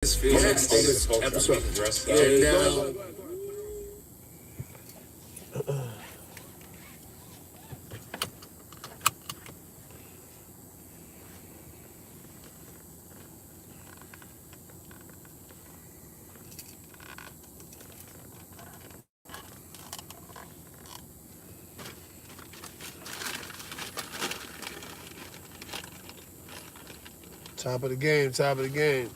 Next episode. Yeah, now. Top of the game, top of the game.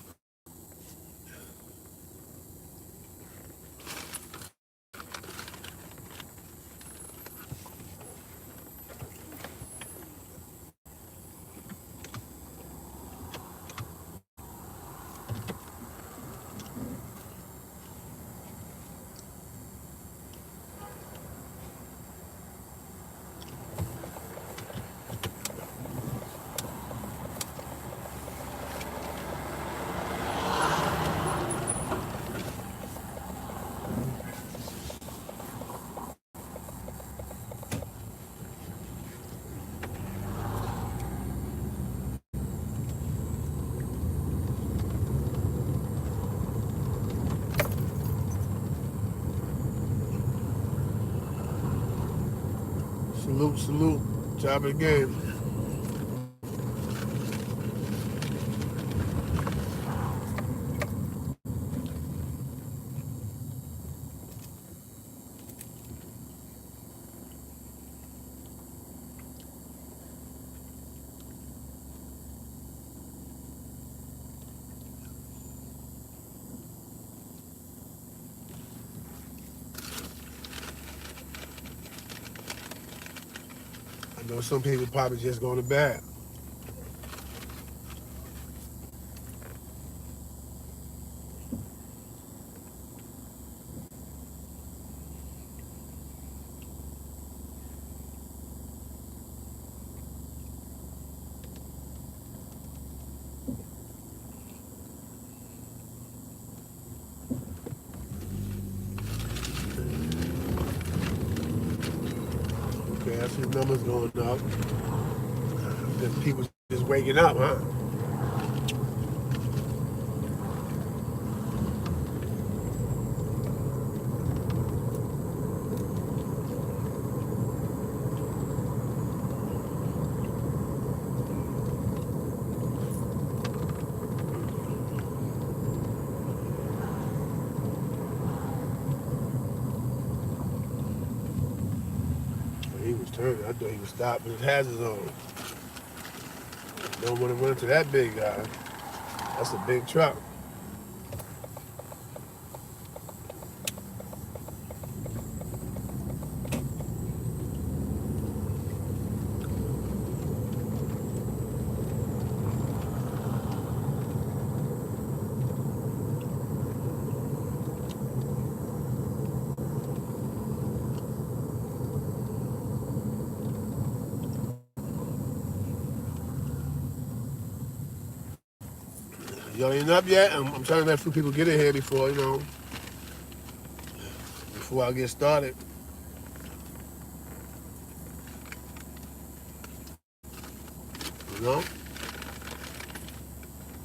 Salute, salute. Top of the game. I know some people probably just going to bed. Okay, I see numbers going up. Then people just waking up, huh? He was turning. I thought he was stopping his hazards on. Don't want to run into that big guy. That's a big truck. Y'all ain't up yet? I'm trying to let a few people get in here before, before I get started. You know?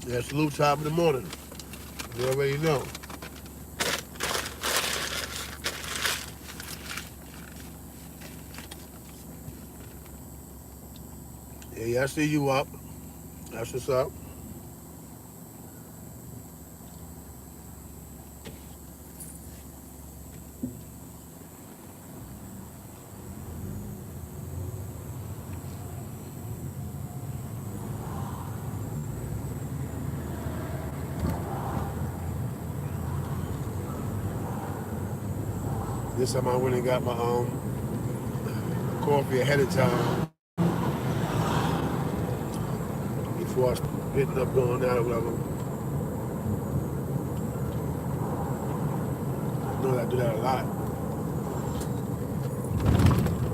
Yeah, salute top of the morning. You already know. Yeah, I see you up. That's what's up. This time I went and got my coffee ahead of time before I ended up going out or whatever. I know that I do that a lot.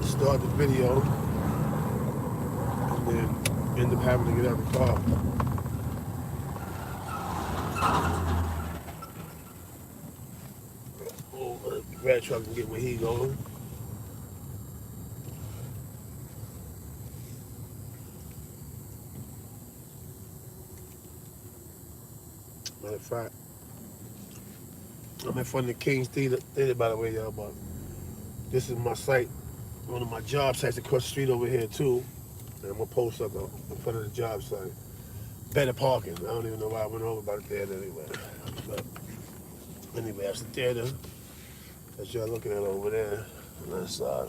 Start the video and then end up having to get out of the car. Oh, the red truck can get where he going. Matter of fact, I'm in front of the King's Theater, by the way, y'all. But this is my site, one of my job sites across the street over here too. And I'm gonna post up in front of the job site. Better parking. I don't even know why I went over about the theater anyway. But anyway, that's the theater that y'all looking at over there on that side.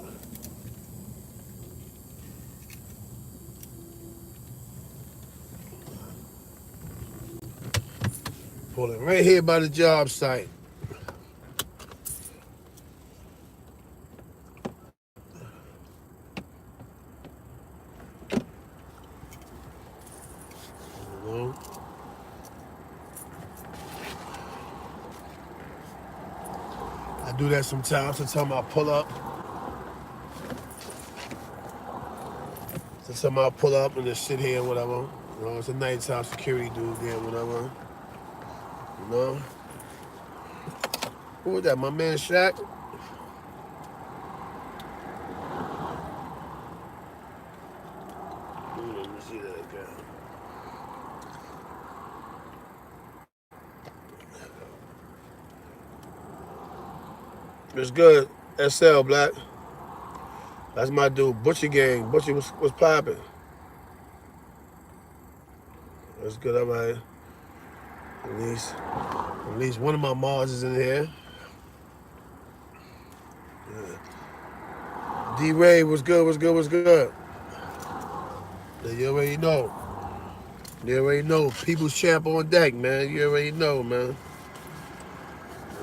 Pulling right here by the job site. You know? I do that sometimes. Sometimes I pull up. Sometimes I'll pull up and just sit here and whatever. You know, it's a nighttime security dude there, whatever. You know? Who was that? My man Shaq? Let me see that again. It's good. SL Black. That's my dude. Butcher Gang. Butcher was popping. That's good, all right. At least one of my Mars is in here. Yeah. D-Ray was good, was good, was good. You already know. You already know. People's champ on deck, man. You already know, man.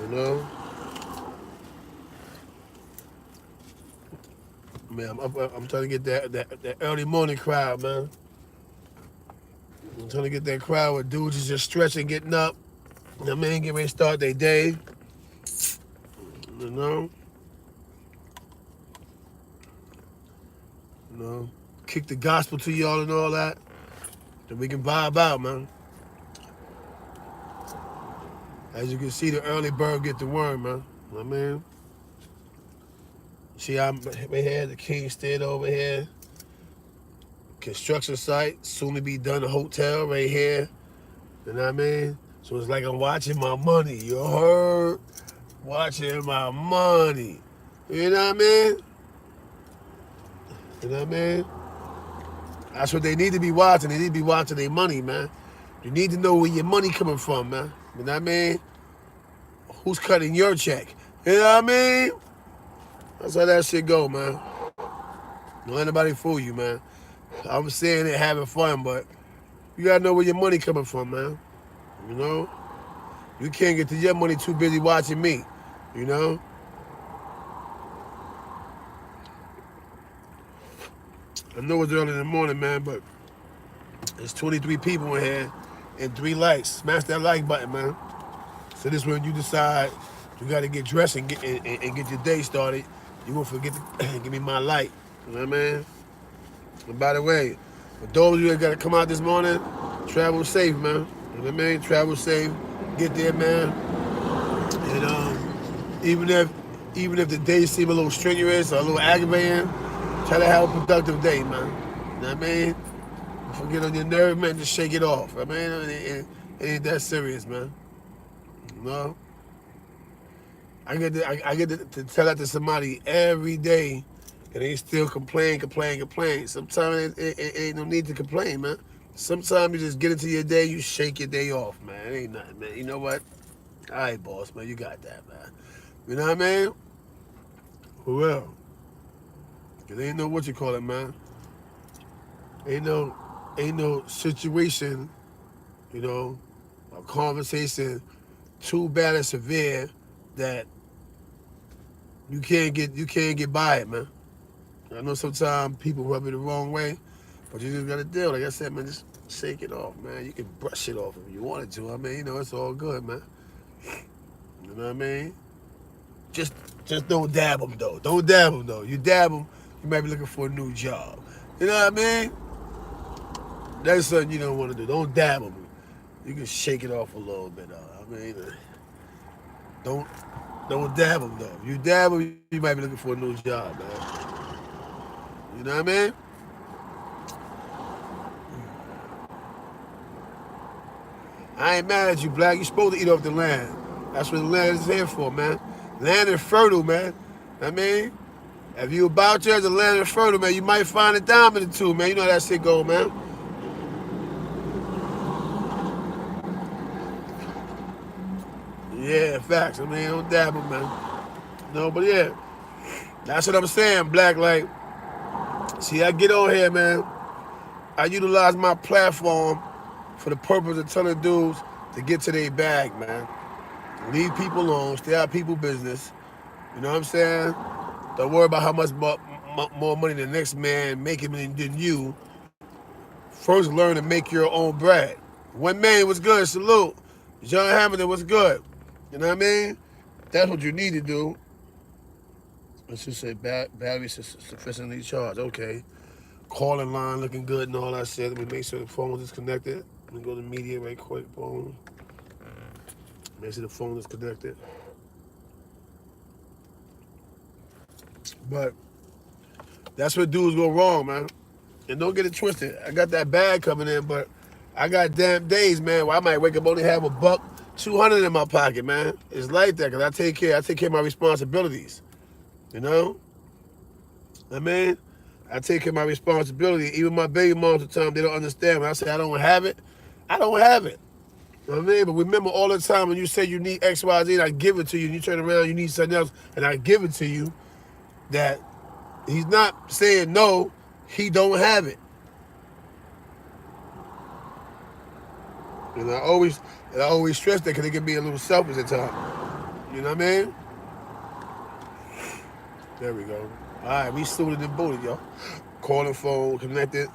You know? Man, I'm trying to get that early morning crowd, man. I'm trying to get that crowd where dudes is just stretching, getting up. You know what I mean? Getting ready to start their day. You know? You know? Kick the gospel to y'all and all that. Then we can vibe out, man. As you can see, the early bird get the worm, man. You know what I mean? See, I'm right here, the King's Theater over here. Construction site, soon to be done, a hotel right here. You know what I mean? So it's like I'm watching my money. You heard? Watching my money. You know what I mean? You know what I mean? That's what they need to be watching. They need to be watching their money, man. You need to know where your money coming from, man. You know what I mean? Who's cutting your check? You know what I mean? That's how that shit go, man. Don't let anybody fool you, man. I'm saying it, having fun, but you gotta know where your money coming from, man. You know? You can't get to your money too busy watching me. You know? I know it's early in the morning, man, but there's 23 people in here and 3 likes. Smash that like button, man. So this when you decide you got to get dressed and get your day started, you won't forget to give me my light. You know what I mean? And by the way, for those of you that got to come out this morning, travel safe, man. You know what I mean? Travel safe. Get there, man. And even if the day seem a little strenuous or a little aggravating, try to have a productive day, man. You know what I mean? Forget on your nerve, man. Just shake it off. I mean, it ain't that serious, man. You know? I get to tell that to somebody every day, and they still complain. Sometimes it ain't no need to complain, man. Sometimes you just get into your day, you shake your day off, man. It ain't nothing, man. You know what? All right, boss, man. You got that, man. You know what I mean? For real. Cause ain't no what you call it, man. Ain't no situation, you know, a conversation too bad and severe that you can't get by it, man. I know sometimes people rub it the wrong way, but you just gotta deal. Like I said, man, just shake it off, man. You can brush it off if you wanted to. I mean, you know, it's all good, man. You know what I mean? Just don't dab them, though. Don't dab them, though. You dab them, you might be looking for a new job. You know what I mean? That's something you don't want to do. Don't dab them. You can shake it off a little bit, though. I mean, don't dab them, though. If you dab them, you might be looking for a new job, man. You know what I mean? I ain't mad at you, Black. You're supposed to eat off the land. That's what the land is here for, man. Land is fertile, man. I mean, if you about there, the land is fertile, man, you might find a diamond or two, man. You know how that shit go, man. Yeah, facts. I mean, don't dabble, man. No, but yeah, that's what I'm saying, Black. Like, see, I get on here, man. I utilize my platform for the purpose of telling dudes to get to their bag, man. Leave people alone, stay out of people's business. You know what I'm saying? Don't worry about how much more money the next man making than you. First, learn to make your own bread. One man was good. Salute. John Hamilton was good. You know what I mean? That's what you need to do. Let's just say battery sufficiently charged. Okay. Calling line looking good and all that shit. Let me make sure the phone is connected. Let me go to media right quick. Boom. Make sure the phone is connected. But that's where dudes go wrong, man. And don't get it twisted. I got that bag coming in, but I got damn days, man, where I might wake up only have a buck, 200 in my pocket, man. It's like that, cause I take care of my responsibilities. You know? I mean, I take care of my responsibility. Even my baby moms at the time, they don't understand. When I say I don't have it, I don't have it. You know what I mean? But remember all the time when you say you need X, Y, Z, and I give it to you, and you turn around, you need something else, and I give it to you, that he's not saying no, he don't have it. And I always stress that because it can be a little selfish at times. You know what I mean? There we go. All right, we suited and booted, y'all. Calling phone connected.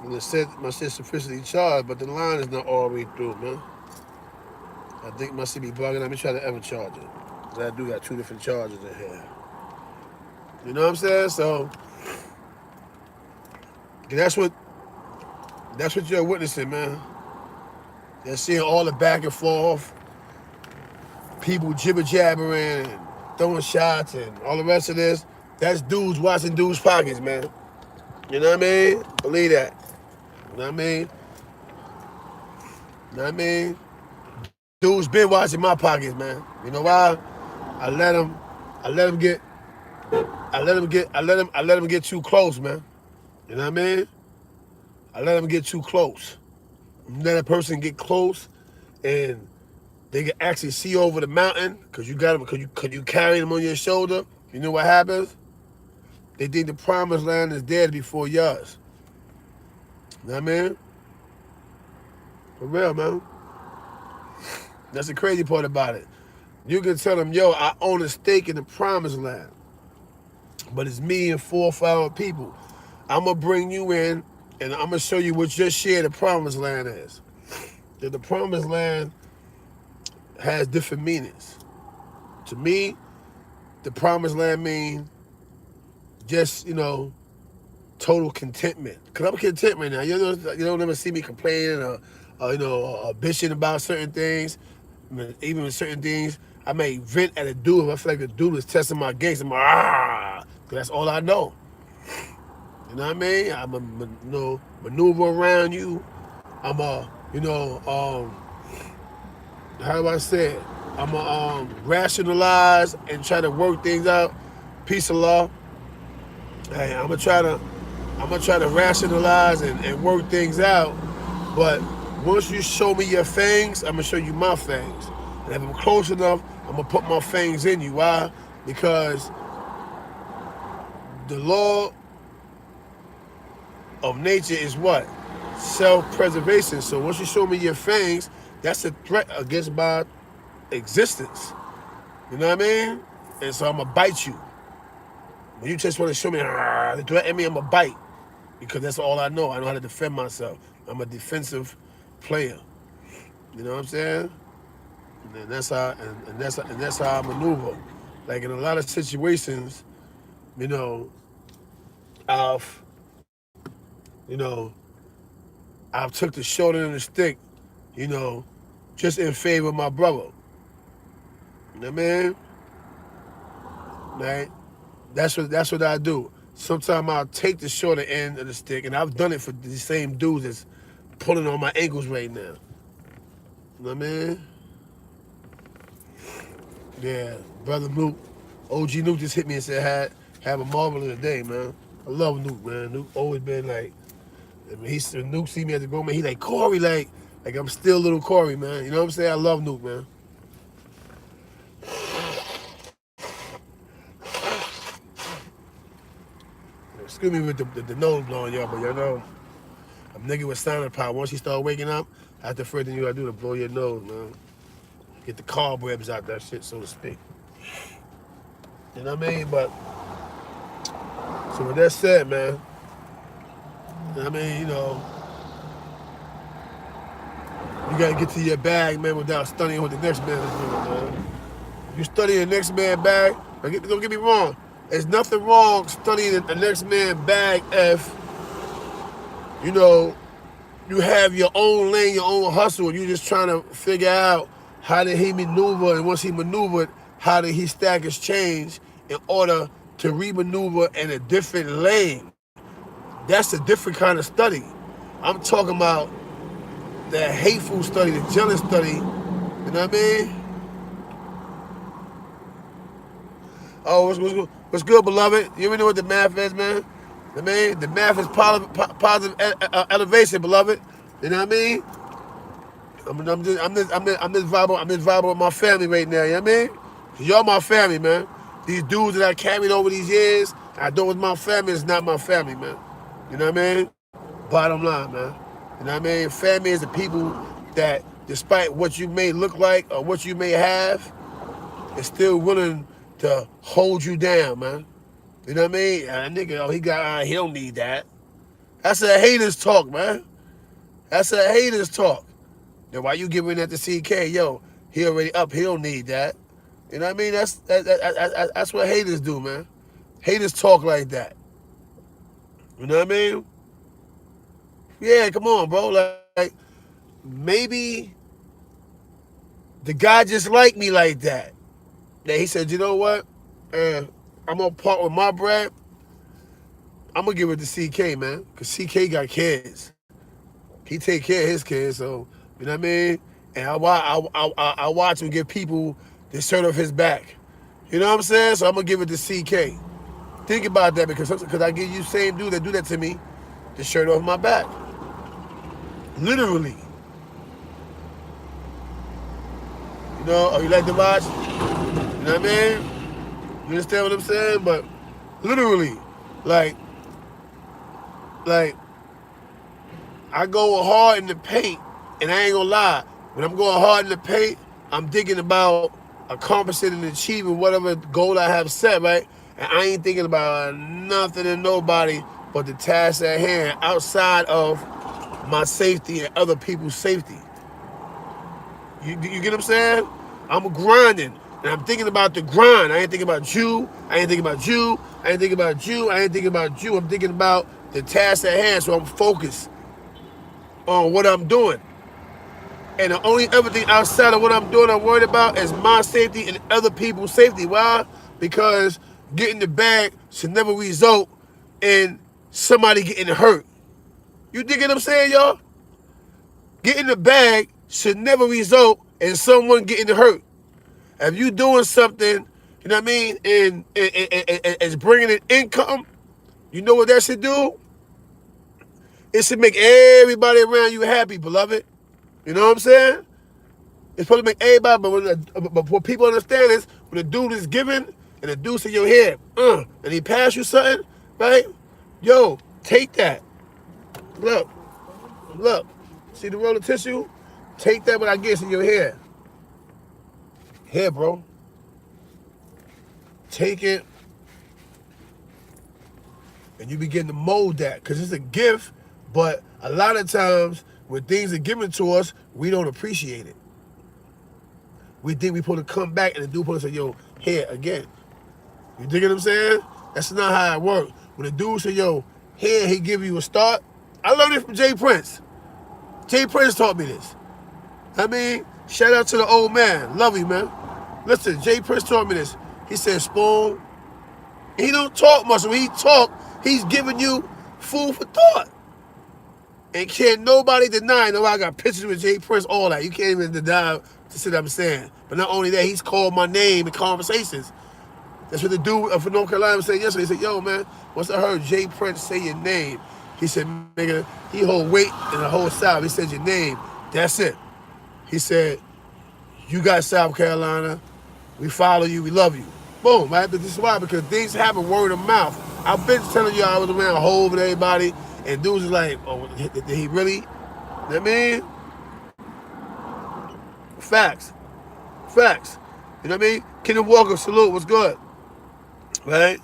And it said my shit's sufficiently charged, but the line is not all the way through, man. I think my shit be bugging. Let me try to ever charge it. Cause I do got two different chargers in here. You know what I'm saying? So that's what you're witnessing, man. They're seeing all the back and forth, people jibber jabbering and throwing shots and all the rest of this. That's dudes watching dudes' pockets, man. You know what I mean? Believe that. You know what I mean? You know what I mean? Dudes been watching my pockets, man. You know why? I let them get too close, man. You know what I mean? I let them get too close. Let a person get close, and they can actually see over the mountain because you got them, because you carry them on your shoulder. You know what happens? They think the promised land is dead before yours. You know what I mean? For real, man. That's the crazy part about it. You can tell them, yo, I own a stake in the promised land, but it's me and 4 or 5 people. I'm going to bring you in, and I'm going to show you what your share of the promised land is. That the promised land has different meanings. To me, the promised land means just, total contentment. Because I'm content right now. You don't ever see me complaining or bitching about certain things. I mean, even with certain things, I may vent at a dude. I feel like the dude is testing my gates. I'm like, because that's all I know. You know what I mean? I'm a maneuver around you. I'm how do I say it? I'm a rationalize and try to work things out. Peace of law. Hey, I'm gonna try to rationalize and work things out. But once you show me your fangs, I'm gonna show you my fangs. And if I'm close enough, I'm gonna put my fangs in you. Why? Because the law of nature is what? Self-preservation. So once you show me your fangs, that's a threat against my existence. You know what I mean? And so I'm gonna bite you. When you just want to show me, threaten me, I'm gonna bite. Because that's all I know. I know how to defend myself. I'm a defensive player. You know what I'm saying? And that's how I maneuver. Like in a lot of situations, you know, I've you know, I've took the short end of the stick, you know, just in favor of my brother. You know what I mean? Right? That's what I do. Sometimes I'll take the shorter end of the stick, and I've done it for the same dudes that's pulling on my ankles right now. You know what I mean? Yeah, brother Nuke, OG Nuke just hit me and said, have a marvelous day, man. I love Nuke, man. Nuke always been like, I mean, Nuke see me at the go, man. He like, Corey, like I'm still little Corey, man. You know what I'm saying? I love Nuke, man. Excuse me with the nose blowing, y'all, but y'all know, a nigga with silent power. Once you start waking up, that's the first thing you gotta do to blow your nose, man. Get the cobwebs out that shit, so to speak. You know what I mean? But, so with that said, man, I mean, you know, you gotta get to your bag, man, without studying what the next man is doing, man. You study the next man's bag, don't get me wrong. There's nothing wrong studying the next man's bag if, you know, you have your own lane, your own hustle, and you're just trying to figure out how did he maneuver, and once he maneuvered, how did he stack his change in order to re-maneuver in a different lane. That's a different kind of study. I'm talking about the hateful study, the jealous study, you know what I mean? Oh, what's good, beloved? You ever know what the math is, man? The math is positive elevation, beloved. You know what I mean? I'm this vibing with my family right now. You know what I mean? Y'all my family, man. These dudes that I carried over these years, I know it's my family. It's not my family, man. You know what I mean? Bottom line, man. You know what I mean? Family is the people that, despite what you may look like or what you may have, is still willing to hold you down, man. You know what I mean? Nigga, he don't need that. That's a haters talk, man. That's a haters talk. Then why you giving that to CK? Yo, he already up. He don't need that. You know what I mean? That's what haters do, man. Haters talk like that. You know what I mean? Yeah, come on, bro. Like maybe the guy just liked me like that. That he said, you know what? I'm gonna part with my bread. I'm gonna give it to CK, man, cause CK got kids. He take care of his kids, so you know what I mean. And I watch him give people the shirt off his back. You know what I'm saying? So I'm gonna give it to CK. Think about that because I give you same dude that do that to me, the shirt off my back. Literally. You know, oh, you like to watch? You know what I mean? You understand what I'm saying? But literally, like I go hard in the paint, and I ain't gonna lie. When I'm going hard in the paint, I'm thinking about accomplishing and achieving whatever goal I have set, right? And I ain't thinking about nothing and nobody but the task at hand outside of my safety and other people's safety. You get what I'm saying? I'm grinding, and I'm thinking about the grind. I ain't thinking about you. I ain't thinking about you. I ain't thinking about you. I ain't thinking about you. I'm thinking about the task at hand, so I'm focused on what I'm doing. And the only other thing outside of what I'm doing I'm worried about is my safety and other people's safety. Why? Because getting the bag should never result in somebody getting hurt. You dig what I'm saying, y'all? Getting the bag should never result in someone getting hurt. If you doing something, you know what I mean, and it's bringing in income, you know what that should do? It should make everybody around you happy, beloved. You know what I'm saying? It's supposed to make everybody, but what people understand is when the dude is giving and the dude say your head, and he pass you something, right? Yo, take that. Look, look. See the roll of tissue? Take that when I get in your hair. Here, bro. Take it, and you begin to mold that because it's a gift, but a lot of times when things are given to us, we don't appreciate it. We think we supposed to come back and the dude supposed to say, yo, here again. You dig what I'm saying? That's not how it works. When the dude say, yo, here, he give you a start. I learned it from Jay Prince. Jay Prince taught me this. I mean, shout out to the old man. Love you, man. Listen, Jay Prince taught me this. He said, Spoon, he don't talk much. When he talk, he's giving you food for thought. And can't nobody deny, I got pictures with Jay Prince, all that. You can't even deny the shit I'm saying. But not only that, he's called my name in conversations. That's what the dude from North Carolina was saying yesterday. He said, yo, man, once I heard Jay Prince say your name, he said, nigga, he hold weight in the whole South. He said your name. That's it. He said, you got South Carolina. We follow you. We love you. Boom, right? But this is why, because things happen word of mouth. I've been telling you I was around Hove and everybody, and dudes is like, oh, did he really? You know what I mean? Facts. Facts. You know what I mean? Kenneth Walker, salute. What's good? Right?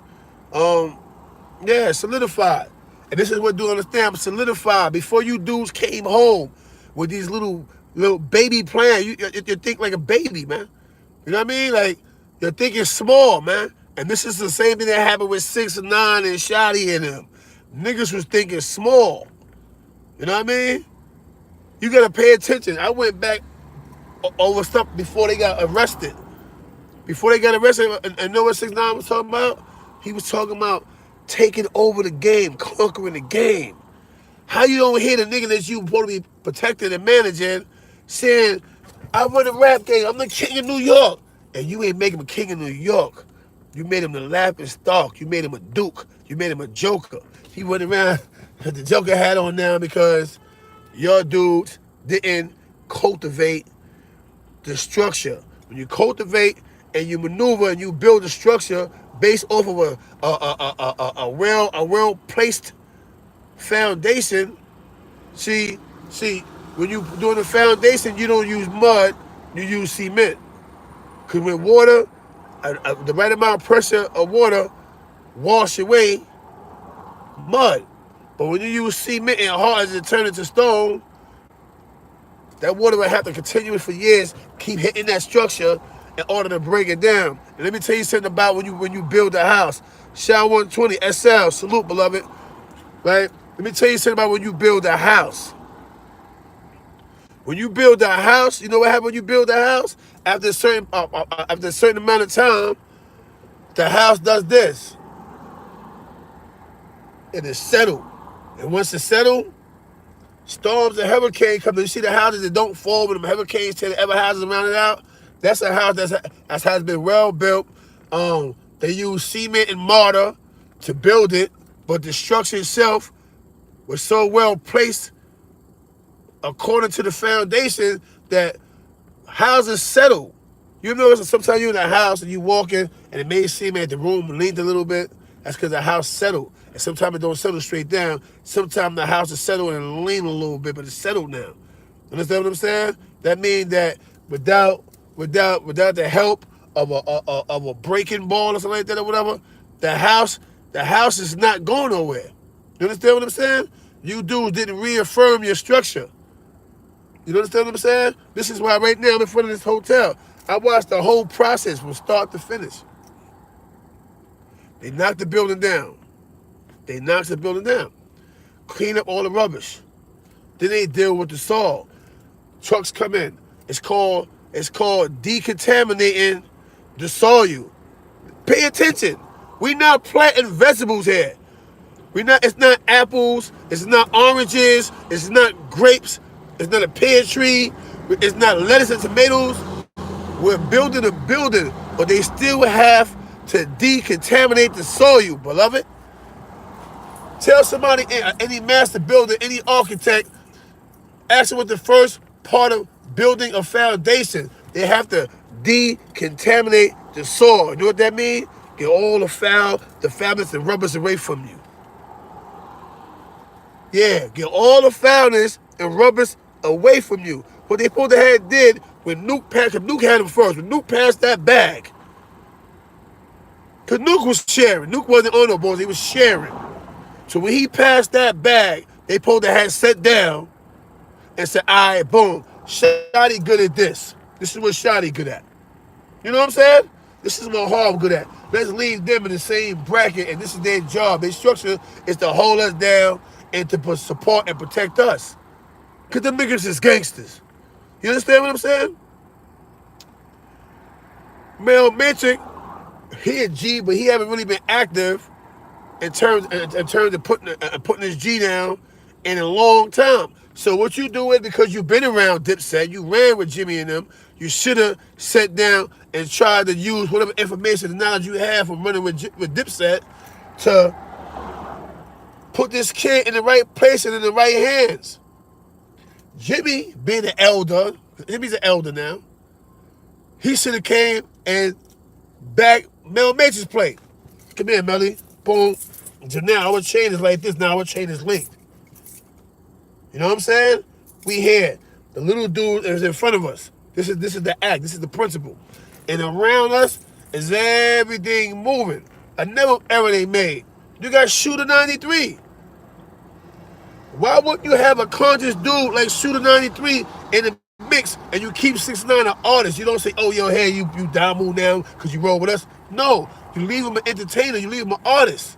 Yeah, solidified. And this is what do understand, solidified. Before you dudes came home with these little baby plans, you think like a baby, man. You know what I mean? Like, you're thinking small, man. And this is the same thing that happened with 6 ix 9ine and Shotty and them. Niggas was thinking small. You know what I mean? You gotta pay attention. I went back over stuff before they got arrested. Before they got arrested, and know what 6 ix 9ine was talking about? He was talking about taking over the game, conquering the game. How you don't hear the nigga that you supposed to be protecting and managing saying, I run a rap game, I'm the king of New York. And you ain't make him a king of New York. You made him the laughing stock. You made him a duke. You made him a joker. He went around with the joker hat on now because your dudes didn't cultivate the structure. When you cultivate and you maneuver and you build a structure based off of a well placed foundation. See, when you doing the foundation, you don't use mud, you use cement. Because with water, the right amount of pressure of water wash away mud. But when you use cement and hard as it turns into stone, that water will have to continue for years, keep hitting that structure in order to break it down. And let me tell you something about when you build a house. Shao 120 SL, salute, beloved. Right? Let me tell you something about when you build a house. When you build a house, you know what happens when you build a house? After a certain amount of time, the house does this. It is settled. And once it's settled, storms and hurricanes come. You see the houses that don't fall when the hurricanes tear the other houses around it out? That's a house that has been well built. They use cement and mortar to build it, but the structure itself was so well placed according to the foundation that houses settle. You know, sometimes you're in a house and you walk in and it may seem like the room leaned a little bit. That's because the house settled. And sometimes it don't settle straight down. Sometimes the house is settled and lean a little bit, but it's settled now. Understand what I'm saying? That means that without the help of a breaking ball or something like that or whatever, the house is not going nowhere. You understand what I'm saying? You dudes didn't reaffirm your structure. You understand what I'm saying? This is why right now I'm in front of this hotel. I watched the whole process from start to finish. They knocked the building down. Clean up all the rubbish. Then they deal with the soil. Trucks come in. It's called decontaminating the soil. Pay attention. We not planting vegetables here. It's not apples, it's not oranges, it's not grapes, it's not a pear tree, it's not lettuce and tomatoes. We're building a building, but they still have to decontaminate the soil, beloved. Tell somebody, any master builder, any architect, ask them what the first part of building a foundation. They have to decontaminate the soil. You know what that means? Get all the foulness and rubbish away from you. Yeah, get all the foulness and rubbish away from you. What they supposed to have did when Nuke passed, because Nuke had him first. When Nuke passed that bag, because Nuke was sharing. Nuke wasn't on no boards, he was sharing. So when he passed that bag, they supposed to have sat down and said, all right, boom, Shotty good at this. This is what Shotty good at. You know what I'm saying? This is what Harv good at. Let's leave them in the same bracket, and this is their job. Their structure is to hold us down and to support and protect us. Because them niggas is gangsters. You understand what I'm saying? Mel Matrix, he a G, but he haven't really been active in terms of putting his G down in a long time. So what you do is, because you've been around Dipset, you ran with Jimmy and them, you should have sat down and tried to use whatever information and knowledge you have from running with Dipset to put this kid in the right place and in the right hands. Jimmy, being an elder, Jimmy's an elder now, he should have came and back Mel Matrix play. Come here, Melly. Boom. So now our chain is like this. Now our chain is linked. You know what I'm saying? We here. The little dude is in front of us. This is the act. This is the principle. And around us is everything moving. Another error they made. You got Shooter 93. Why wouldn't you have a conscious dude like Shooter 93 in the mix and you keep 6ix9ine an artist? You don't say, oh, yo, hey, you down move now because you roll with us. No, you leave him an entertainer. You leave him an artist.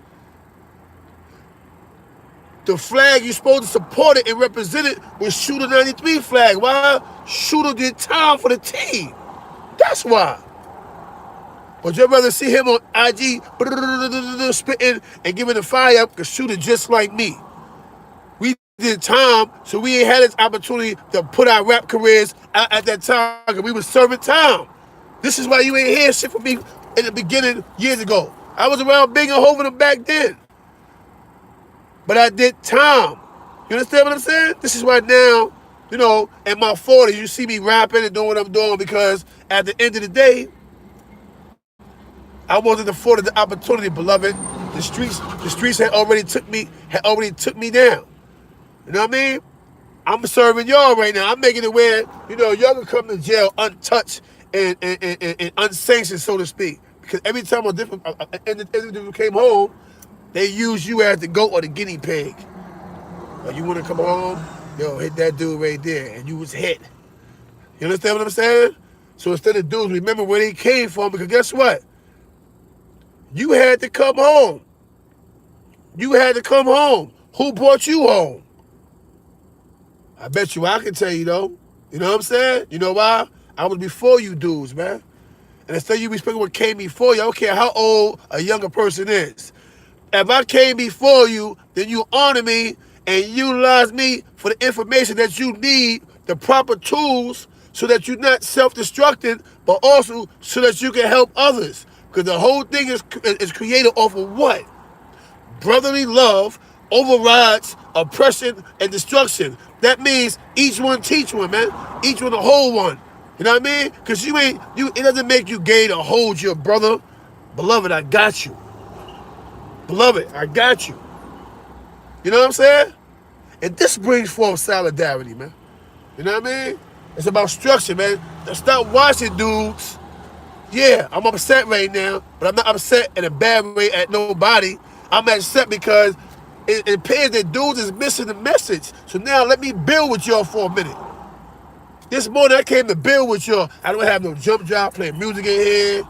The flag you're supposed to support it and represent it was Shooter 93 flag. Why? Shooter did time for the team. That's why. But you'd rather see him on IG spitting and giving the fire up because Shooter just like me. We did time, so we ain't had this opportunity to put our rap careers out at that time because we was serving time. This is why you ain't hear shit from me in the beginning years ago. I was around Big and Hoving back then. But I did time. You understand what I'm saying? This is why now, you know, in my 40s, you see me rapping and doing what I'm doing because at the end of the day, I wasn't afforded the opportunity, beloved. The streets had already took me down. You know what I mean? I'm serving y'all right now. I'm making it where, you know, y'all can come to jail untouched and unsanctioned, so to speak. Because every time a different individual came home, they use you as the goat or the guinea pig. Like, you want to come home? Yo, hit that dude right there. And you was hit. You understand what I'm saying? So instead of dudes, remember where they came from, because guess what? You had to come home. You had to come home. Who brought you home? I bet you I can tell you, though. You know what I'm saying? You know why? I was before you dudes, man. And instead you respect what came before you, I don't care how old a younger person is. If I came before you, then you honor me and utilize me for the information that you need, the proper tools, so that you're not self-destructing, but also so that you can help others. Because the whole thing is created off of what? Brotherly love overrides oppression and destruction. That means each one teach one, man. Each one a hold one. You know what I mean? Because it doesn't make you gay to hold your brother. Beloved, I got you. Beloved, I got you. You know what I'm saying? And this brings forth solidarity, man. You know what I mean? It's about structure, man. Stop watching dudes. Yeah, I'm upset right now, but I'm not upset in a bad way at nobody. I'm upset because it appears that dudes is missing the message. So now let me build with y'all for a minute. This morning I came to build with y'all. I don't have no jump drive playing music in here.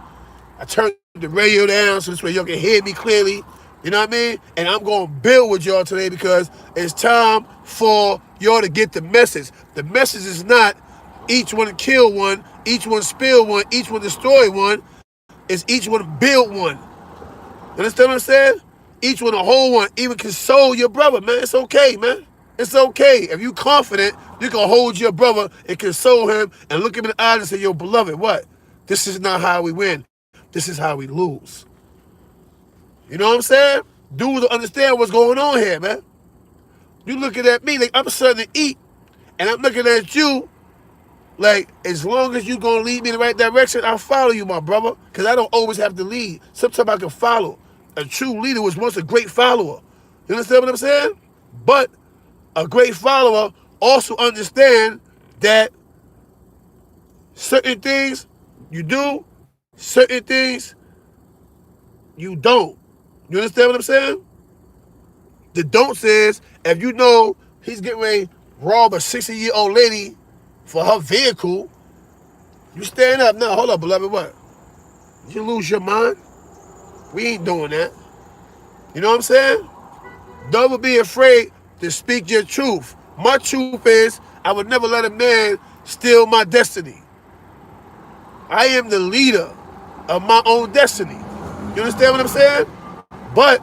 I turned the radio down so this way y'all can hear me clearly. You know what I mean? And I'm going to build with y'all today because it's time for y'all to get the message. The message is not each one kill one, each one spill one, each one destroy one. It's each one build one. You understand what I'm saying? Each one a whole one. Even console your brother, man. It's okay, man. It's okay. If you confident, you can hold your brother and console him and look him in the eyes and say, yo, beloved, what? This is not how we win. This is how we lose. You know what I'm saying? Dudes don't understand what's going on here, man. You looking at me like I'm starting to eat, and I'm looking at you like, as long as you gonna lead me in the right direction, I'll follow you, my brother. Because I don't always have to lead. Sometimes I can follow. A true leader was once a great follower. You understand what I'm saying? But a great follower also understand that certain things you do, certain things you don't. You understand what I'm saying? The don't says, if you know he's getting ready to rob a 60-year-old lady for her vehicle, you stand up. No, hold up, beloved, what? You lose your mind? We ain't doing that. You know what I'm saying? Don't be afraid to speak your truth. My truth is, I would never let a man steal my destiny. I am the leader of my own destiny. You understand what I'm saying? But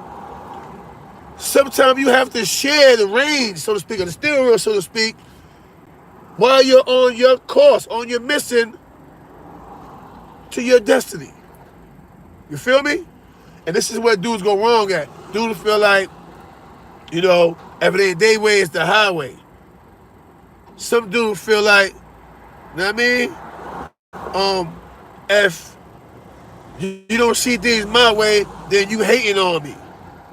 Sometimes you have to share the reins, so to speak, or the steering wheel, so to speak, while you're on your course, on your mission to your destiny. You feel me? And this is where dudes go wrong at. Dudes feel like, everything they way is the highway. Some dudes feel like, you know what I mean? If you don't see things my way, then you hating on me.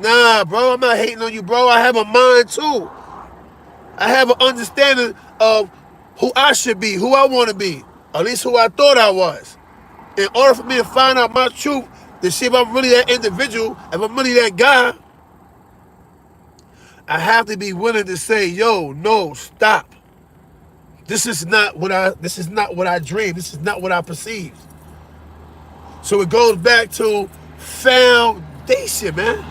Nah, bro, I'm not hating on you, bro. I have a mind too. I have an understanding of who I should be, who I want to be, at least who I thought I was. In order for me to find out my truth, to see if I'm really that individual, if I'm really that guy, I have to be willing to say, yo, no, stop. This is not what I dreamed. This is not what I perceived. So it goes back to foundation, man.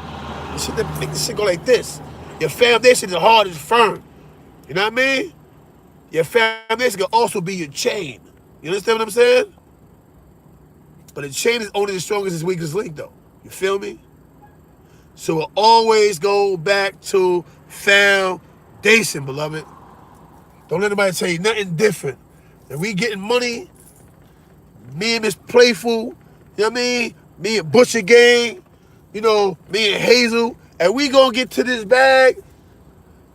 You should make this shit go like this. Your foundation is hard as firm. You know what I mean? Your foundation can also be your chain. You understand what I'm saying? But the chain is only as strong as its weakest link, though. You feel me? So it always go back to foundation, beloved. Don't let anybody tell you nothing different. If we getting money, me and Miss Playful, you know what I mean? Me and Butcher Gang, me and Hazel, and we gonna get to this bag,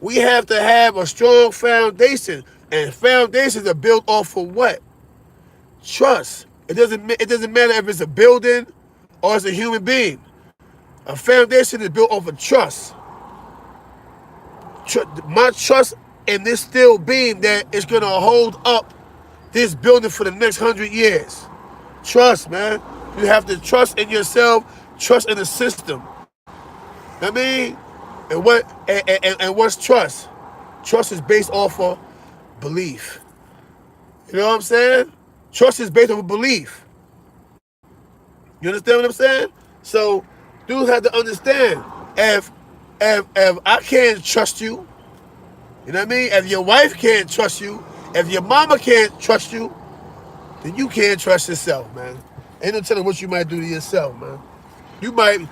we have to have a strong foundation. And foundations are built off of what? Trust. It doesn't matter if it's a building or it's a human being. A foundation is built off of trust. My trust in this steel beam that is gonna hold up this building for the next 100 years. Trust, man. You have to trust in yourself, trust in the system. I mean, and what's trust? Trust is based off of belief. You know what I'm saying? Trust is based off of belief. You understand what I'm saying? So, dudes have to understand, if I can't trust you, you know what I mean? If your wife can't trust you, if your mama can't trust you, then you can't trust yourself, man. Ain't no telling what you might do to yourself, man. You might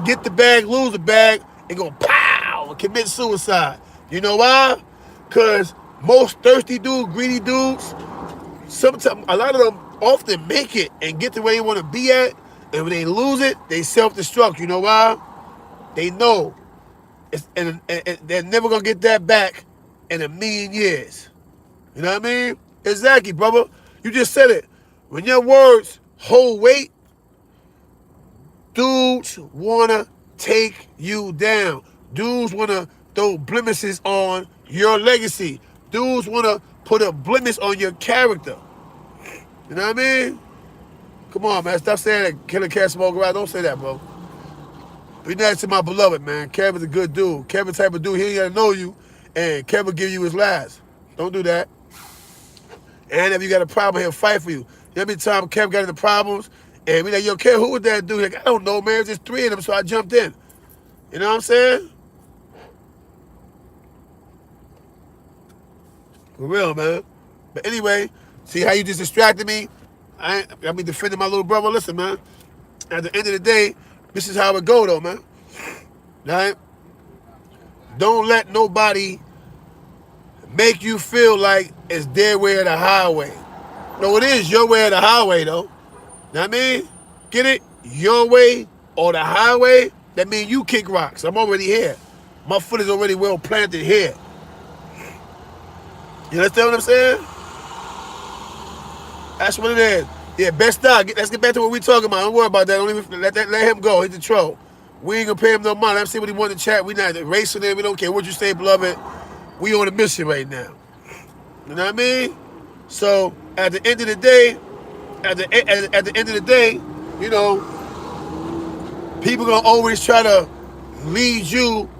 get the bag, lose the bag, and go pow and commit suicide. You know why? Because most thirsty dudes, greedy dudes, sometimes a lot of them often make it and get to where they want to be at, and when they lose it, they self-destruct. You know why? They know and they're never gonna get that back in a million years. You know what I mean? Exactly, brother. You just said it. When your words hold weight, dudes wanna take you down. Dudes wanna throw blemishes on your legacy. Dudes wanna put a blemish on your character. You know what I mean? Come on, man. Stop saying that Killer Cat Smoke Around. Don't say that, bro. Be nice to my beloved, man. Kevin's a good dude. Kevin type of dude, he ain't gotta know you, and Kevin will give you his last. Don't do that. And if you got a problem, he'll fight for you. You know how many times Kevin got into problems, and we like, yo, Kevin, who was that dude? Like, I don't know, man. There's just three of them, so I jumped in. You know what I'm saying? For real, man. But anyway, see how you just distracted me? I be defending my little brother. Listen, man. At the end of the day, this is how it go, though, man. Right? Don't let nobody make you feel like it's their way or the highway. No, it is your way or the highway, though. Know what I mean? Get it? Your way or the highway, that means you kick rocks. I'm already here. My foot is already well planted here. You understand what I'm saying? That's what it is. Yeah, best style. Let's get back to what we talking about. Don't worry about that. Don't even let him go. He's the troll. We ain't gonna pay him no money. Let's see what he want to chat. We not erasing him. We don't care what you say, beloved. We on a mission right now. You know what I mean? So at the end of the day, people gonna always try to lead you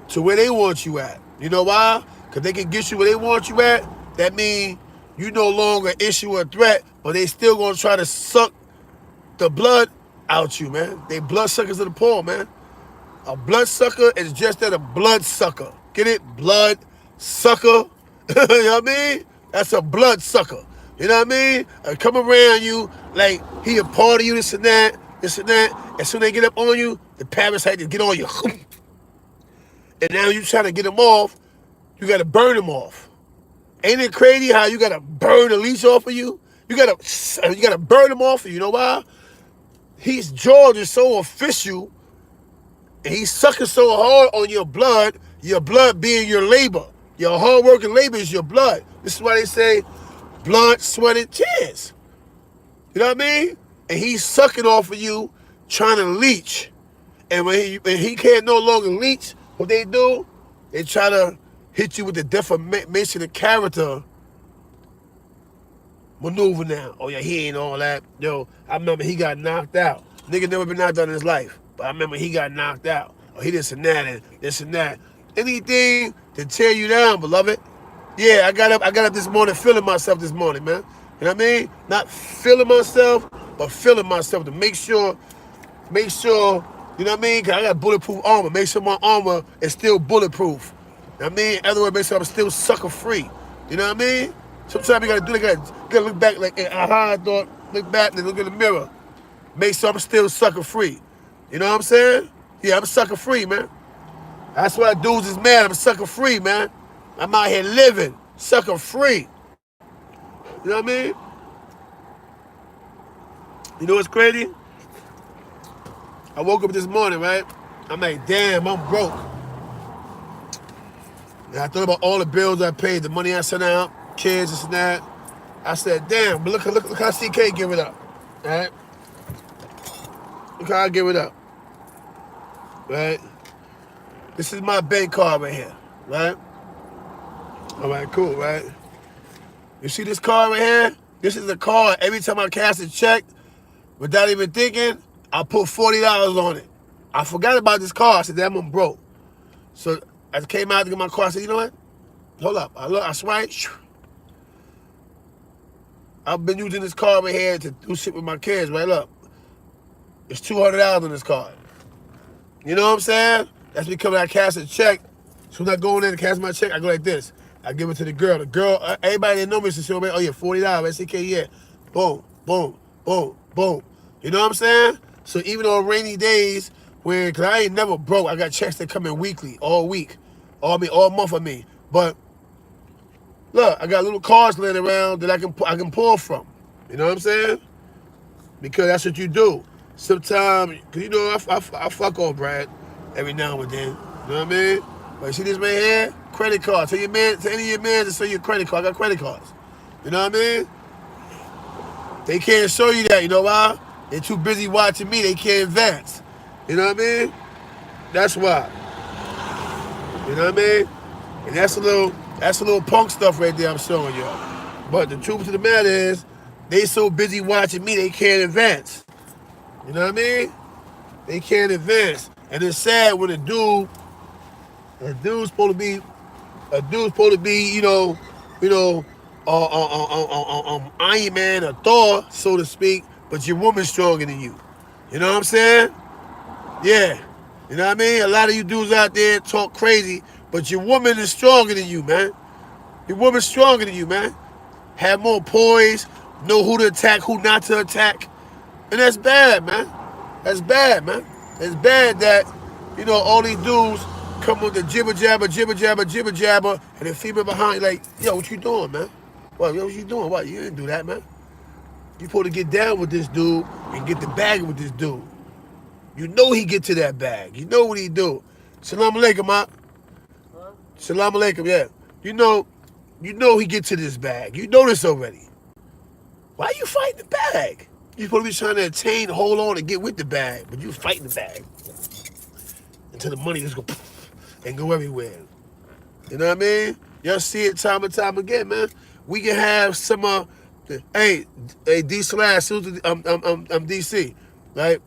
to where they want you at. You know why? Because they can get you where they want you at. That means you no longer issue a threat, but they still gonna try to suck the blood out you, man. They blood suckers of the poor, man. A blood sucker is just that, a blood sucker. Get it? Blood sucker. You know what I mean? That's a blood sucker. You know what I mean? Come around you like he a part of you, this and that. this and that. As soon as they get up on you, the parasite to get on you. And now you trying to get them off, you got to burn them off. Ain't it crazy how you got to burn the leash off of you? You got to burn them off of you. You know why? His jaw is so official, and he's sucking so hard on your blood being your labor. Your hard working labor is your blood. This is why they say blood, sweat, and tears. You know what I mean? And he's sucking off of you, trying to leech. And when he can't no longer leech, what they do, they try to hit you with the defamation of character maneuver now. Oh yeah, he ain't all that. Yo, I remember he got knocked out. Nigga never been knocked out in his life. But I remember he got knocked out. Or he this and that and this and that. Anything to tear you down, beloved. Yeah, I got up this morning feeling myself this morning, man. You know what I mean? Not feeling myself, but feeling myself to make sure, you know what I mean? Cause I got bulletproof armor. Make sure my armor is still bulletproof. You know what I mean? In other words, make sure I'm still sucker free. You know what I mean? Sometimes you gotta look back like, I thought, look back and look in the mirror. Make sure I'm still sucker free. You know what I'm saying? Yeah, I'm sucker free, man. That's why dudes is mad. I'm sucker free, man. I'm out here living, sucker free. You know what I mean? You know what's crazy? I woke up this morning, right? I'm like, damn, I'm broke. And I thought about all the bills I paid, the money I sent out, kids, this and that. I said, damn, but look how CK give it up. All right? Look how I give it up. Right? This is my bank card right here. Right? All right, cool, right? You see this card right here? This is the card. Every time I cash a check, without even thinking, I put $40 on it. I forgot about this card. I said, damn, I'm broke. So I came out to get my car. I said, you know what? Hold up. I swipe. I've been using this card right here to do shit with my kids, right? Look. It's $200 on this card. You know what I'm saying? That's because when I cash a check, as soon as I go in there to cash my check, I go like this. I give it to the girl. The girl, everybody that know me says, oh yeah, $40, SCK, yeah. Boom, boom, boom, boom. You know what I'm saying? So even on rainy days, because I ain't never broke, I got checks that come in weekly, all week. All month of me. But look, I got little cards laying around that I can pull from. You know what I'm saying? Because that's what you do. Sometimes, because you know, I fuck off, Brad, every now and then. You know what I mean? But you see this man here? Credit card. Tell any of your man to show you a credit card. I got credit cards. You know what I mean? They can't show you that. You know why? They're too busy watching me. They can't advance. You know what I mean? That's why. You know what I mean? And that's a little punk stuff right there I'm showing y'all. But the truth of the matter is, they so busy watching me, they can't advance. You know what I mean? They can't advance. And it's sad when a dude's supposed to be, Iron Man or Thor, so to speak, but your woman's stronger than you. You know what I'm saying? Yeah. You know what I mean? A lot of you dudes out there talk crazy, but your woman is stronger than you, man. Your woman's stronger than you, man. Have more poise, know who to attack, who not to attack. And that's bad, man. That's bad, man. It's bad that, all these dudes come with the jibber jabber, and the female behind you like, yo, what you doing, man? What you doing? What? You didn't do that, man. You supposed to get down with this dude and get the bag with this dude. You know he get to that bag. You know what he do. Salam alaikum, ma. Huh? Salam alaikum, yeah. You know he get to this bag. You know this already. Why are you fighting the bag? You supposed to be trying to attain, hold on, and get with the bag, but you fighting the bag until the money just go and go everywhere. You know what I mean? Y'all see it time and time again, man. We can have some hey D slash I'm DC, right?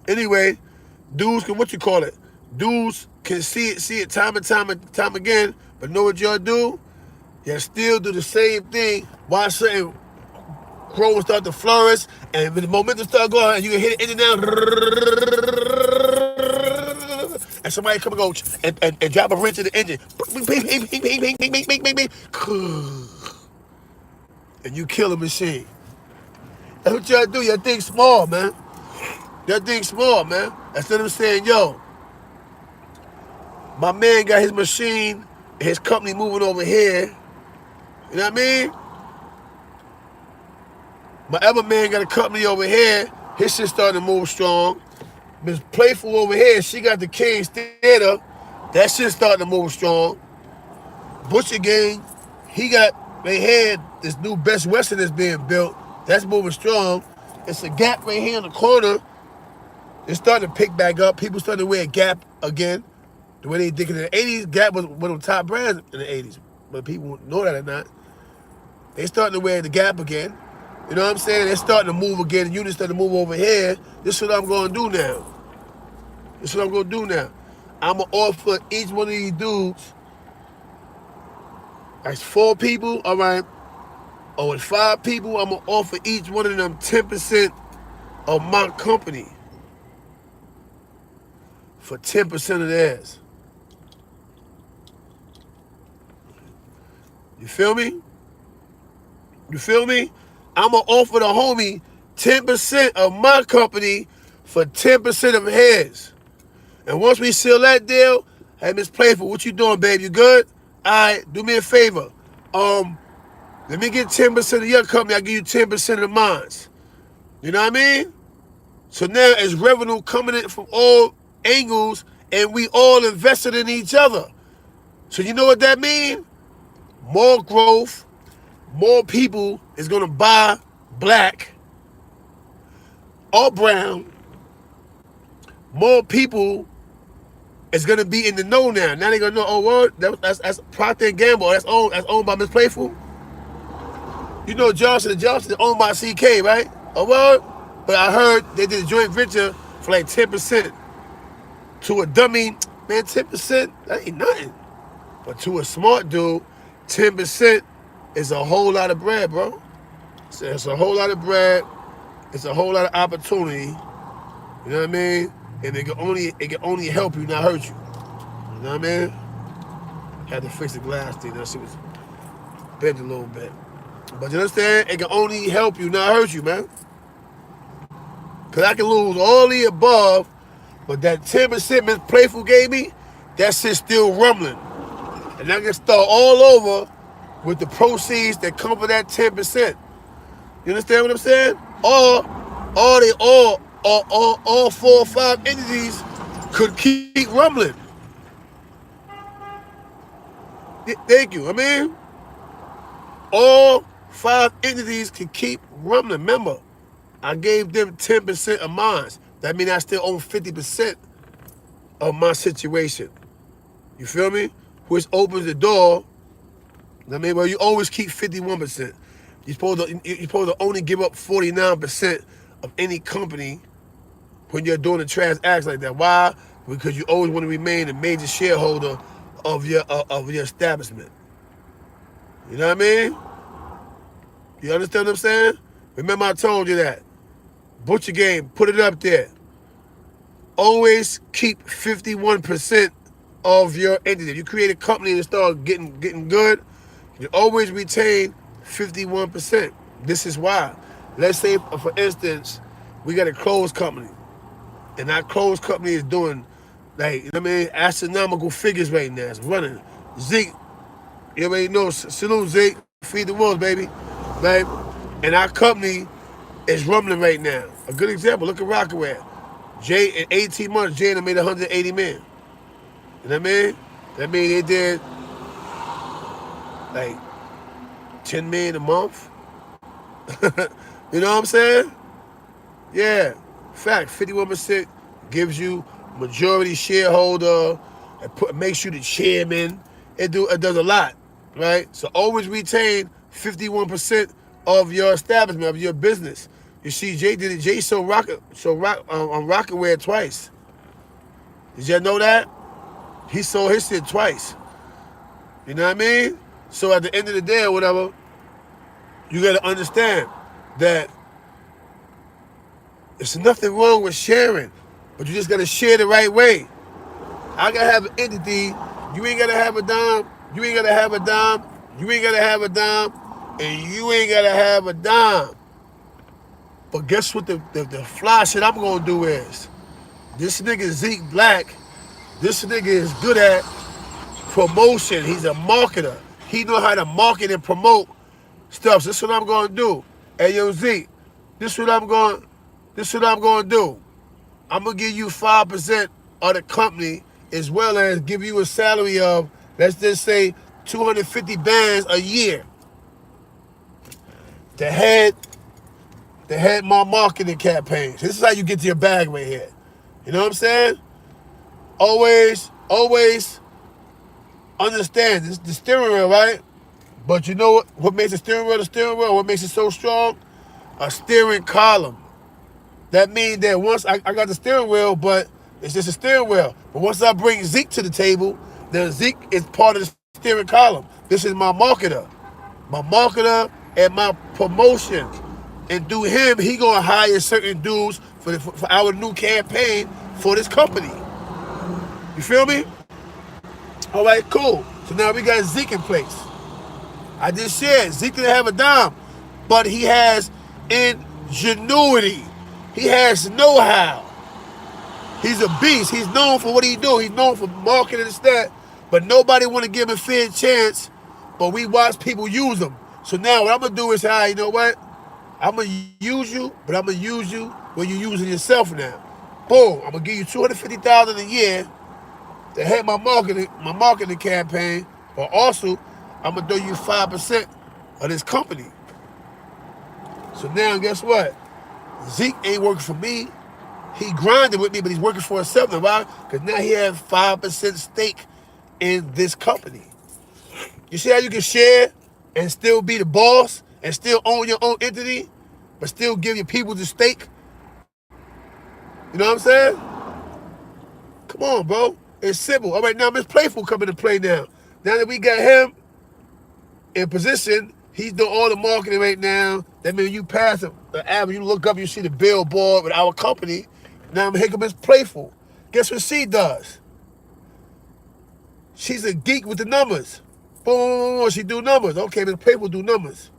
Anyway, dudes can Dudes can see it time and time again, but know what y'all do? Y'all still do the same thing. Watch certain growth start to flourish, and when the momentum start going, and you can hit it in and out, and somebody come and go and drop a wrench in the engine, and you kill a machine. That's what y'all do. Y'all think small, man. That thing small, man. Instead of saying, yo, my man got his machine and his company moving over here. You know what I mean? My other man got a company over here. His shit starting to move strong. Miss Playful over here, she got the King's Theater. That shit starting to move strong. Butcher Gang, they had this new Best Western that's being built. That's moving strong. It's a Gap right here in the corner. It's starting to pick back up. People starting to wear Gap again. The way they did it in the 80s, Gap was one of the top brands in the 80s. But people know that or not. They starting to wear the Gap again. You know what I'm saying? They're starting to move again. The units starting to move over here. This is what I'm going to do now. This is what I'm going to do now. I'm going to offer each one of these dudes, that's 4 people, all right, or with 5 people, I'm going to offer each one of them 10% of my company for 10% of theirs. You feel me? You feel me? I'm going to offer the homie 10% of my company for 10% of his. And once we seal that deal, hey, Miss Playful, what you doing, babe? You good? All right, do me a favor. Let me get 10% of your company. I'll give you 10% of mine. You know what I mean? So now it's revenue coming in from all angles, and we all invested in each other. So you know what that means? More growth, more people is going to buy black or brown. More people is going to be in the know now. Now they're going to know, oh, what? That's Procter & Gamble. That's owned by Miss Playful. You know Johnson & Johnson is owned by CK, right? Oh, what? But I heard they did a joint venture for like 10%. To a dummy, man, 10%, that ain't nothing. But to a smart dude, 10% is a whole lot of bread, bro. It's a whole lot of bread. It's a whole lot of opportunity. You know what I mean? And it can only help you, not hurt you. You know what I mean? Had to fix the glass thing. That shit was bent a little bit. But you understand? It can only help you, not hurt you, man. Because I can lose all the above, but that 10% Miss Playful gave me, that shit's still rumbling. And I can start all over with the proceeds that come from that 10%. You understand what I'm saying? All 4 or 5 entities could keep rumbling. Thank you. I mean, all 5 entities can keep rumbling. Remember, I gave them 10% of mine. That means I still own 50% of my situation. You feel me? Which opens the door. I mean, well, you always keep 51%. You're supposed to only give up 49% of any company when you're doing a transaction like that. Why? Because you always want to remain a major shareholder of your establishment. You know what I mean? You understand what I'm saying? Remember I told you that. Butcher Game, put it up there. Always keep 51% of your entity. If you create a company and start getting good, you always retain 51%. This is why. Let's say, for instance, we got a closed company. And that closed company is doing, like, you know what I mean, astronomical figures right now. It's running. Zeke, you already know, salute Zeke, feed the wolves, baby. Right? And our company is rumbling right now. A good example, look at Rockaway. Jay, in 18 months, Jay made 180 million. You know what I mean? That means they did like 10 million a month. You know what I'm saying? Yeah. Fact, 51% gives you majority shareholder. It makes you the chairman. It does a lot, right? So always retain 51% of your establishment, of your business. You see, Jay did it. Jay sold Rocketware twice. Did y'all know that? He sold his shit twice. You know what I mean? So at the end of the day or whatever, you got to understand that there's nothing wrong with sharing, but you just got to share the right way. I got to have an entity. You ain't got to have a dime. You ain't got to have a dime. You ain't got to have a dime. And you ain't got to have a dime. But guess what the fly shit I'm gonna do is, this nigga Zeke Black, this nigga is good at promotion. He's a marketer. He know how to market and promote stuff. So this is what I'm gonna do. Hey yo Zeke, this is what I'm gonna do. I'm gonna give you 5% of the company, as well as give you a salary of, let's just say, 250 bands a year to head my marketing campaigns. This is how you get to your bag right here. You know what I'm saying? Always understand this the steering wheel, right? But you know what makes the steering wheel the steering wheel? What makes it so strong? A steering column. That means that once I got the steering wheel, but it's just a steering wheel. But once I bring Zeke to the table, then Zeke is part of the steering column. This is my marketer. My marketer and my promotion. And through him, he gonna hire certain dudes for our new campaign for this company. You feel me? All right, cool. So now we got Zeke in place. I just said Zeke didn't have a dime, but he has ingenuity. He has know-how. He's a beast. He's known for what he do. He's known for marketing and that. But nobody want to give him a fair chance. But we watch people use him. So now what I'm gonna do is, you know what? I'm gonna use you, but I'm gonna use you when you're using yourself now. Boom. I'm gonna give you $250,000 a year to head my marketing campaign, but also I'm gonna do you 5% of this company. So now guess what? Zeke ain't working for me. He grinded with me, but he's working for himself now. Why? Because now he has 5% stake in this company. You see how you can share and still be the boss and still own your own entity, but still give your people the stake? You know what I'm saying? Come on, bro. It's simple. All right, now Miss Playful coming to play now. Now that we got him in position, he's doing all the marketing right now. That means you pass the avenue, you look up, you see the billboard with our company. Now here comes Miss Playful. Guess what she does? She's a geek with the numbers. Boom, she do numbers. Okay, Miss Playful do numbers.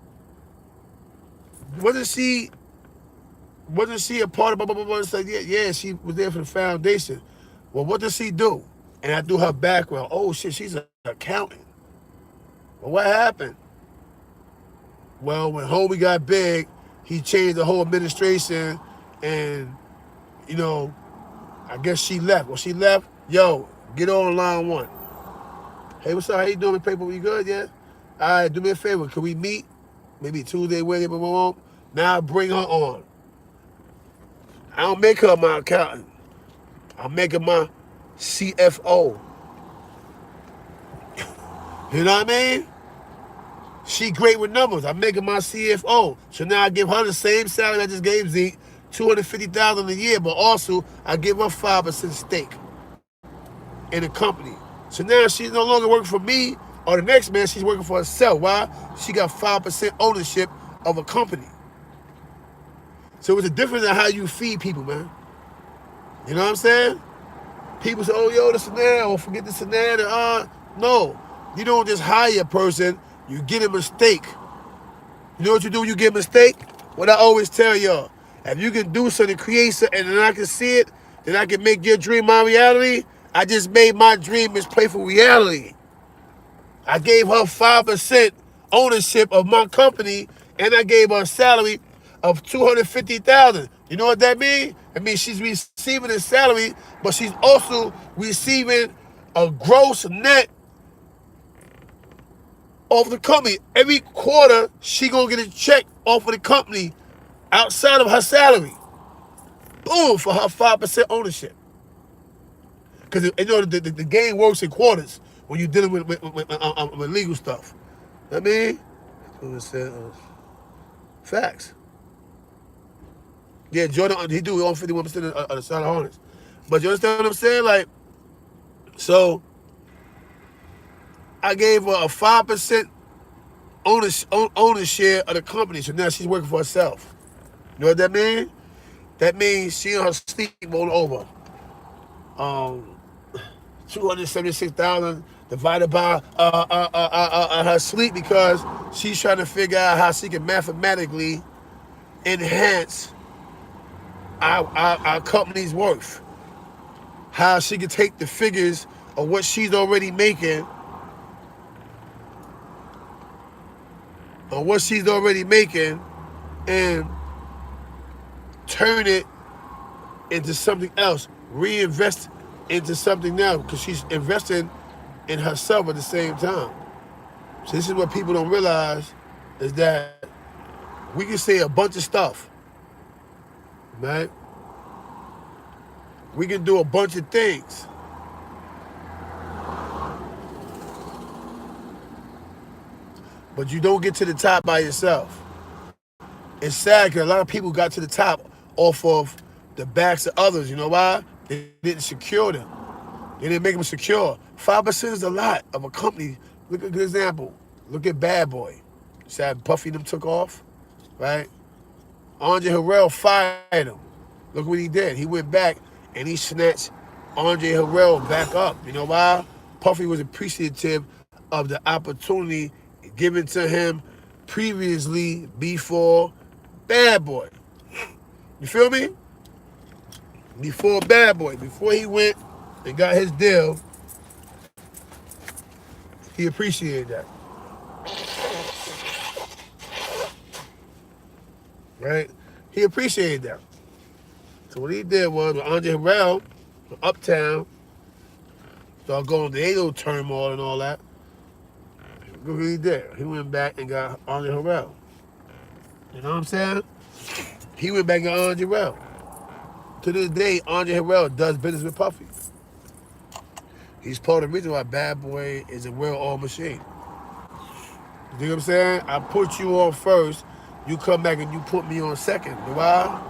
Wasn't she a part of blah, blah, blah, blah? It's like, yeah, she was there for the foundation. Well, what does she do? And I do her background. Oh, shit, she's an accountant. Well, what happened? Well, when Homie got big, he changed the whole administration, and, you know, I guess she left. Well, she left. Yo, get on line one. Hey, what's up? How you doing, paper? You good? Yeah? All right, do me a favor. Can we meet? Maybe Tuesday, Wednesday, boom. Now I bring her on. I don't make her my accountant. I make her my CFO. You know what I mean? She great with numbers. I make her my CFO. So now I give her the same salary I just gave Zeke, $250,000 a year, but also I give her 5% stake in the company. So now she's no longer working for me or the next man. She's working for herself. Why? She got 5% ownership of a company. So it's a difference in how you feed people, man. You know what I'm saying? People say, oh, yo, the scenario, forget the scenario. No, you don't just hire a person, you get a mistake. You know what you do when you get a mistake? What I always tell y'all, if you can do something, create something, and then I can see it, then I can make your dream my reality. I just made my dream as playful reality. I gave her 5% ownership of my company, and I gave her a salary of $250,000. You know what that means? It means she's receiving a salary, but she's also receiving a gross net of the company. Every quarter, she gonna get a check off of the company outside of her salary. Boom, for her 5% ownership. Because you know the game works in quarters when you're dealing with legal stuff. I mean, facts. Yeah, Jordan, he do own 51% of the Charlotte Hornets. But you understand what I'm saying? Like, so I gave her a 5% owner share of the company. So now she's working for herself. You know what that means? That means she and her sleep roll over. 276,000 divided by her sleep, because she's trying to figure out how she can mathematically enhance our company's worth. How she could take the figures of what she's already making, and turn it into something else, reinvest into something else, because she's investing in herself at the same time. So this is what people don't realize, is that we can say a bunch of stuff, right? We can do a bunch of things, but you don't get to the top by yourself. It's sad because a lot of people got to the top off of the backs of others. You know why? They didn't secure them. They didn't make them secure. 5% is a lot of a company. Look at a good example. Look at Bad Boy. See how Puffy them took off, right? Andre Harrell fired him. Look what he did. He went back and he snatched Andre Harrell back up. You know why? Puffy was appreciative of the opportunity given to him previously before Bad Boy. You feel me? Before Bad Boy. Before he went and got his deal, he appreciated that. Right? He appreciated that. So what he did was, with Andre Harrell, Uptown, started going to their little turmoil and all that. Look what he did. He went back and got Andre Harrell. You know what I'm saying? He went back and got Andre Harrell. To this day, Andre Harrell does business with Puffy. He's part of the reason why Bad Boy is a well-oiled machine. You know what I'm saying? I put you on first, you come back and you put me on second. You know why?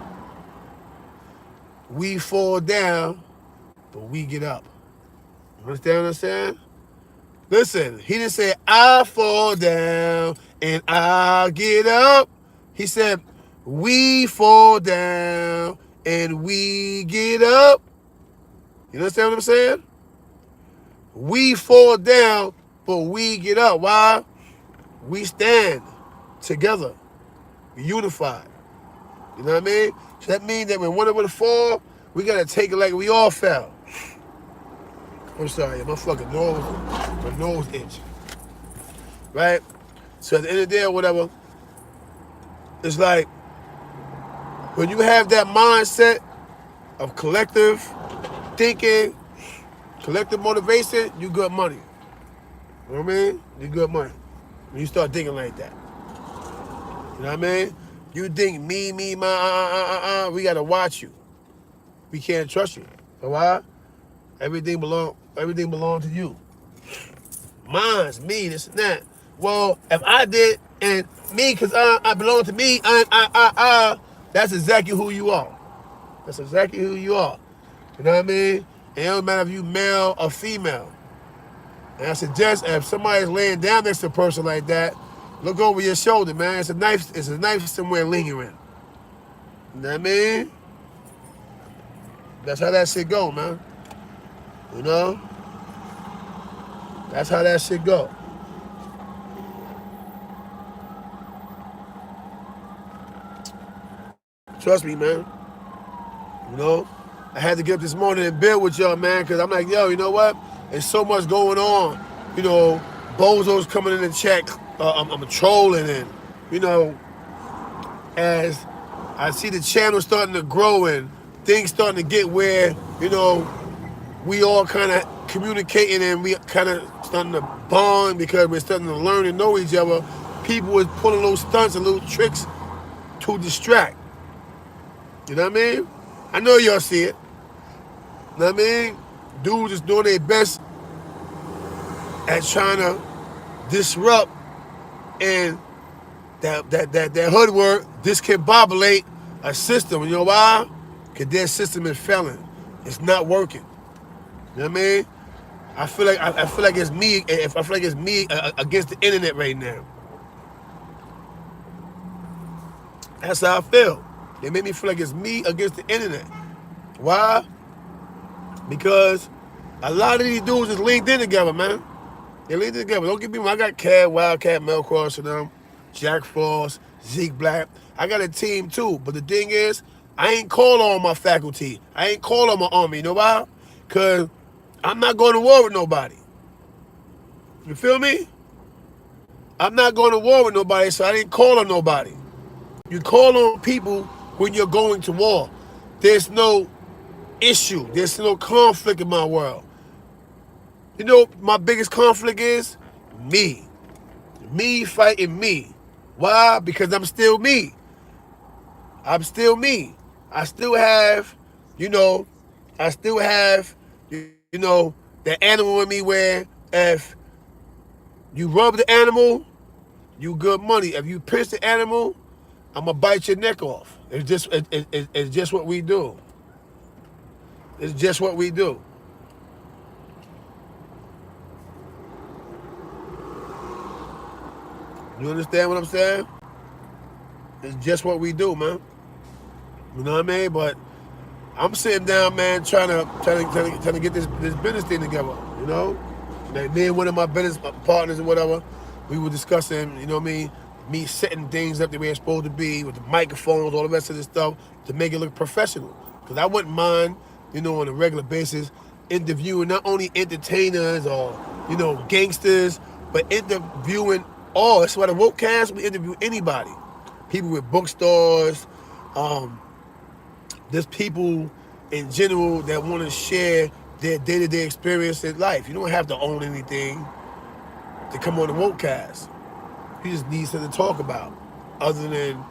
We fall down, but we get up. You understand what I'm saying? Listen, he didn't say, I fall down and I get up. He said, we fall down and we get up. You understand what I'm saying? We fall down, but we get up. Why? We stand together, unified. You know what I mean? So that means that when one of us fall, we gotta take it like we all fell. I'm sorry, my fucking nose itch. Right? So at the end of the day or whatever, it's like when you have that mindset of collective thinking, collective motivation, you good money. You know what I mean? You good money. When you start thinking like that. You know what I mean? You think me, my, we gotta watch you. We can't trust you. So why? Everything belong to you. Mine's me, this and that. Well, if I did and me, cause I belong to me, that's exactly who you are. That's exactly who you are. You know what I mean? It don't matter if you male or female. And I suggest if somebody's laying down next to a person like that, look over your shoulder, man. It's a knife somewhere lingering. You know what I mean? That's how that shit go, man. You know? That's how that shit go. Trust me, man. You know? I had to get up this morning and build with y'all, man, because I'm like, yo, you know what? There's so much going on. You know, bozos coming in to check. I'm trolling, and, you know, as I see the channel starting to grow and things starting to get where, you know, we all kind of communicating and we kind of starting to bond because we're starting to learn and know each other. People is pulling little stunts and little tricks to distract. You know what I mean? I know y'all see it. You know what I mean? Dudes is doing their best at trying to disrupt and that hood word, discombobulate a system. You know why? Because their system is failing. It's not working. You know what I mean? I feel like it's me. I feel like it's me against the internet right now. That's how I feel. They made me feel like it's me against the internet. Why? Because a lot of these dudes is linked in together, man. They linked in together. Don't get me wrong. I got Cad, Wildcat, Melcross, and them, Jack Frost, Zeke Black. I got a team too. But the thing is, I ain't call on my faculty. I ain't call on my army. You know why? Because I'm not going to war with nobody. You feel me? I'm not going to war with nobody, so I didn't call on nobody. You call on people when you're going to war. There's no issue. There's no conflict in my world. You know what my biggest conflict is? Me. Me fighting me. Why? Because I'm still me. I'm still me. I still have, you know, I still have, the animal in me where if you rub the animal, you good money. If you pinch the animal, I'm gonna bite your neck off. It's just what we do. It's just what we do. You understand what I'm saying? It's just what we do, man. You know what I mean? But I'm sitting down, man, trying to get this business thing together. You know, like me and one of my business partners or whatever, we were discussing. You know what I mean? Me setting things up the way it's supposed to be with the microphones, all the rest of this stuff to make it look professional. Because I wouldn't mind, on a regular basis, interviewing not only entertainers or gangsters, but interviewing all. That's why the Wokecast, we interview anybody, people with bookstores. There's people in general that want to share their day-to-day experience in life. You don't have to own anything to come on the Wokecast. You just need something to talk about other than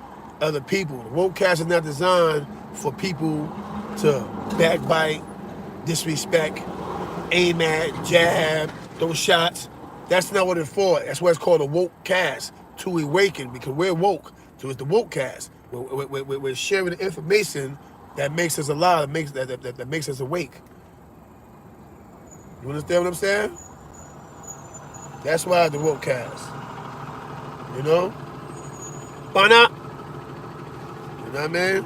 other people. The Wokecast is not designed for people to backbite, disrespect, aim at, jab, those shots. That's not what it's for. That's why it's called a Wokecast, to awaken, because we're woke. So it's the Wokecast. We're sharing the information that makes us alive, that makes us awake. You understand what I'm saying? That's why the Wokecast. You know? Why not? You know what I mean?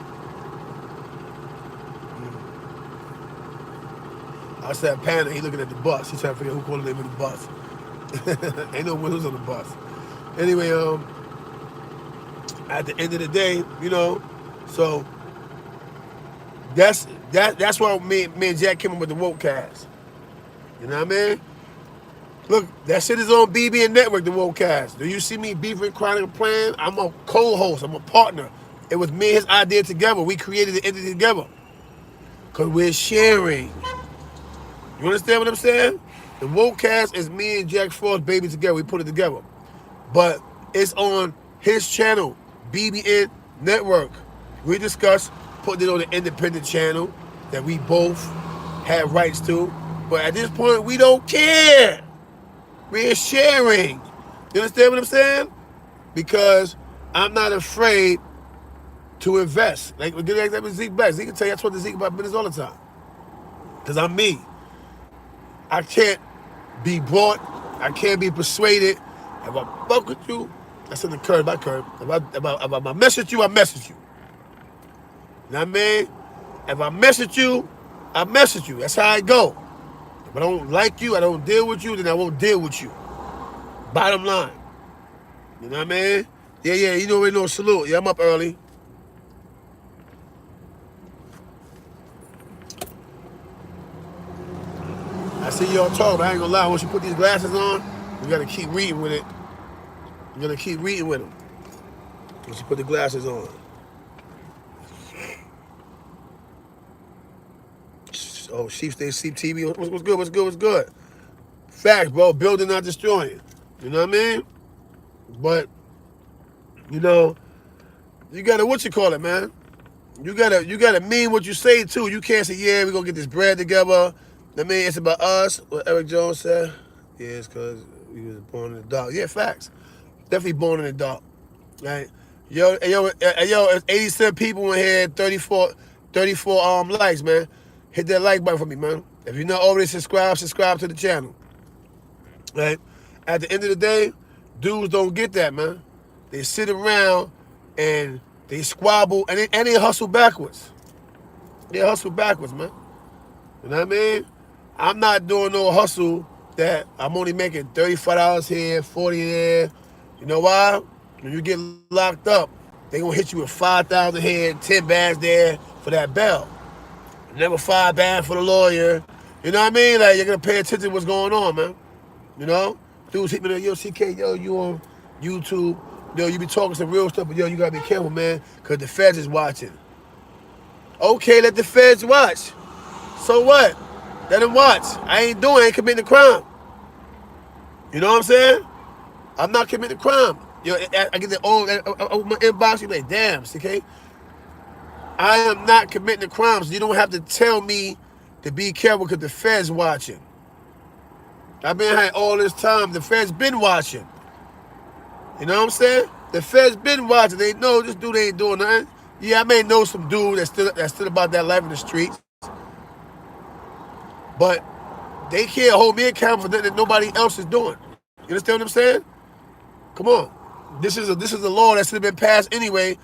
I said Panda, he looking at the bus. He's trying to figure out who called the name of the bus. Ain't no windows on the bus. Anyway, at the end of the day, so that's why me and Jack came up with the Wokecast. You know what I mean? Look, that shit is on BB and Network, the Wokecast. Do you see me beefing, crying, and playing? I'm a co-host. I'm a partner. It was me and his idea together. We created the entity together. Because we're sharing. You understand what I'm saying? The Wokecast is me and Jack Frost, baby, together. We put it together. But it's on his channel, BBN Network. We discussed putting it on an independent channel that we both have rights to. But at this point, we don't care. We're sharing. You understand what I'm saying? Because I'm not afraid to invest. Like Zeke back. Zeke can tell you I talk to Zeke about business all the time. Because I'm me. I can't be bought. I can't be persuaded. If I fuck with you, that's in the curve by curve. If I message you, I message you. You know what I mean? If I message you, I message you. That's how I go. If I don't like you, I don't deal with you, then I won't deal with you. Bottom line. You know what I mean? Yeah, you know, salute. Yeah, I'm up early. I see y'all talking, but I ain't gonna lie. Once you put these glasses on, you gotta keep reading with it. You gotta keep reading with them. Once you put the glasses on. Oh, Sheep Stay Sheep TV. What's good? Facts, bro. Building, not destroying. You know what I mean? But, you gotta, what you call it, man? You gotta mean what you say, too. You can't say, yeah, we're gonna get this bread together. I mean, it's about us, what Eric Jones said. Yeah, it's because we was born in the dark. Yeah, facts. Definitely born in the dark. Right? Yo, it's 87 people in here, 34 likes, man. Hit that like button for me, man. If you're not already subscribed to the channel. Right? At the end of the day, dudes don't get that, man. They sit around and they squabble and they hustle backwards. They hustle backwards, man. You know what I mean? I'm not doing no hustle that I'm only making $35 here, $40 there. You know why? When you get locked up, they gonna hit you with 5,000 here, 10 bands there for that bell. Never 5 bands for the lawyer. You know what I mean? Like, you're gonna pay attention to what's going on, man. You know? Dudes hit me like, yo, CK, yo, you on YouTube. Yo, you be talking some real stuff, but yo, you gotta be careful, man, because the feds is watching. Okay, let the feds watch. So what? Let them watch. I ain't committing a crime. You know what I'm saying? I'm not committing a crime. Yo, I get the old my inbox, you like, damn, CK, I am not committing a crime. So you don't have to tell me to be careful because the feds watching. I've been here all this time. The feds been watching. You know what I'm saying? The feds been watching. They know this dude ain't doing nothing. Yeah, I may know some dude that's still about that life in the streets, but they can't hold me accountable for nothing that nobody else is doing. You understand what I'm saying? Come on. This is a law that should have been passed anyway.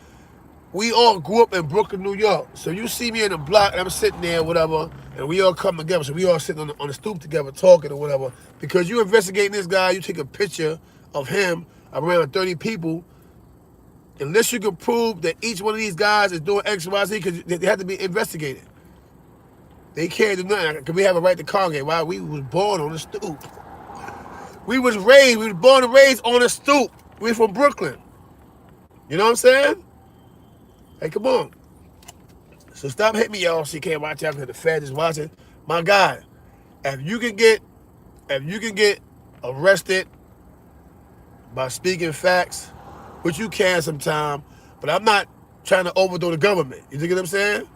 We all grew up in Brooklyn, New York. So you see me in the block and I'm sitting there, whatever, and we all come together. So we all sitting on the stoop together talking or whatever. Because you investigating this guy, you take a picture of him around 30 people. Unless you can prove that each one of these guys is doing X, Y, Z, because they have to be investigated. They can't do nothing because we have a right to congregate. Why? We was born on the stoop. We was born and raised on the stoop. We from Brooklyn. You know what I'm saying? Hey, come on. So stop hitting me, y'all, so you can't watch out because the feds is watching. My God, if you can get arrested by speaking facts, which you can sometime, but I'm not trying to overthrow the government. You think what I'm saying?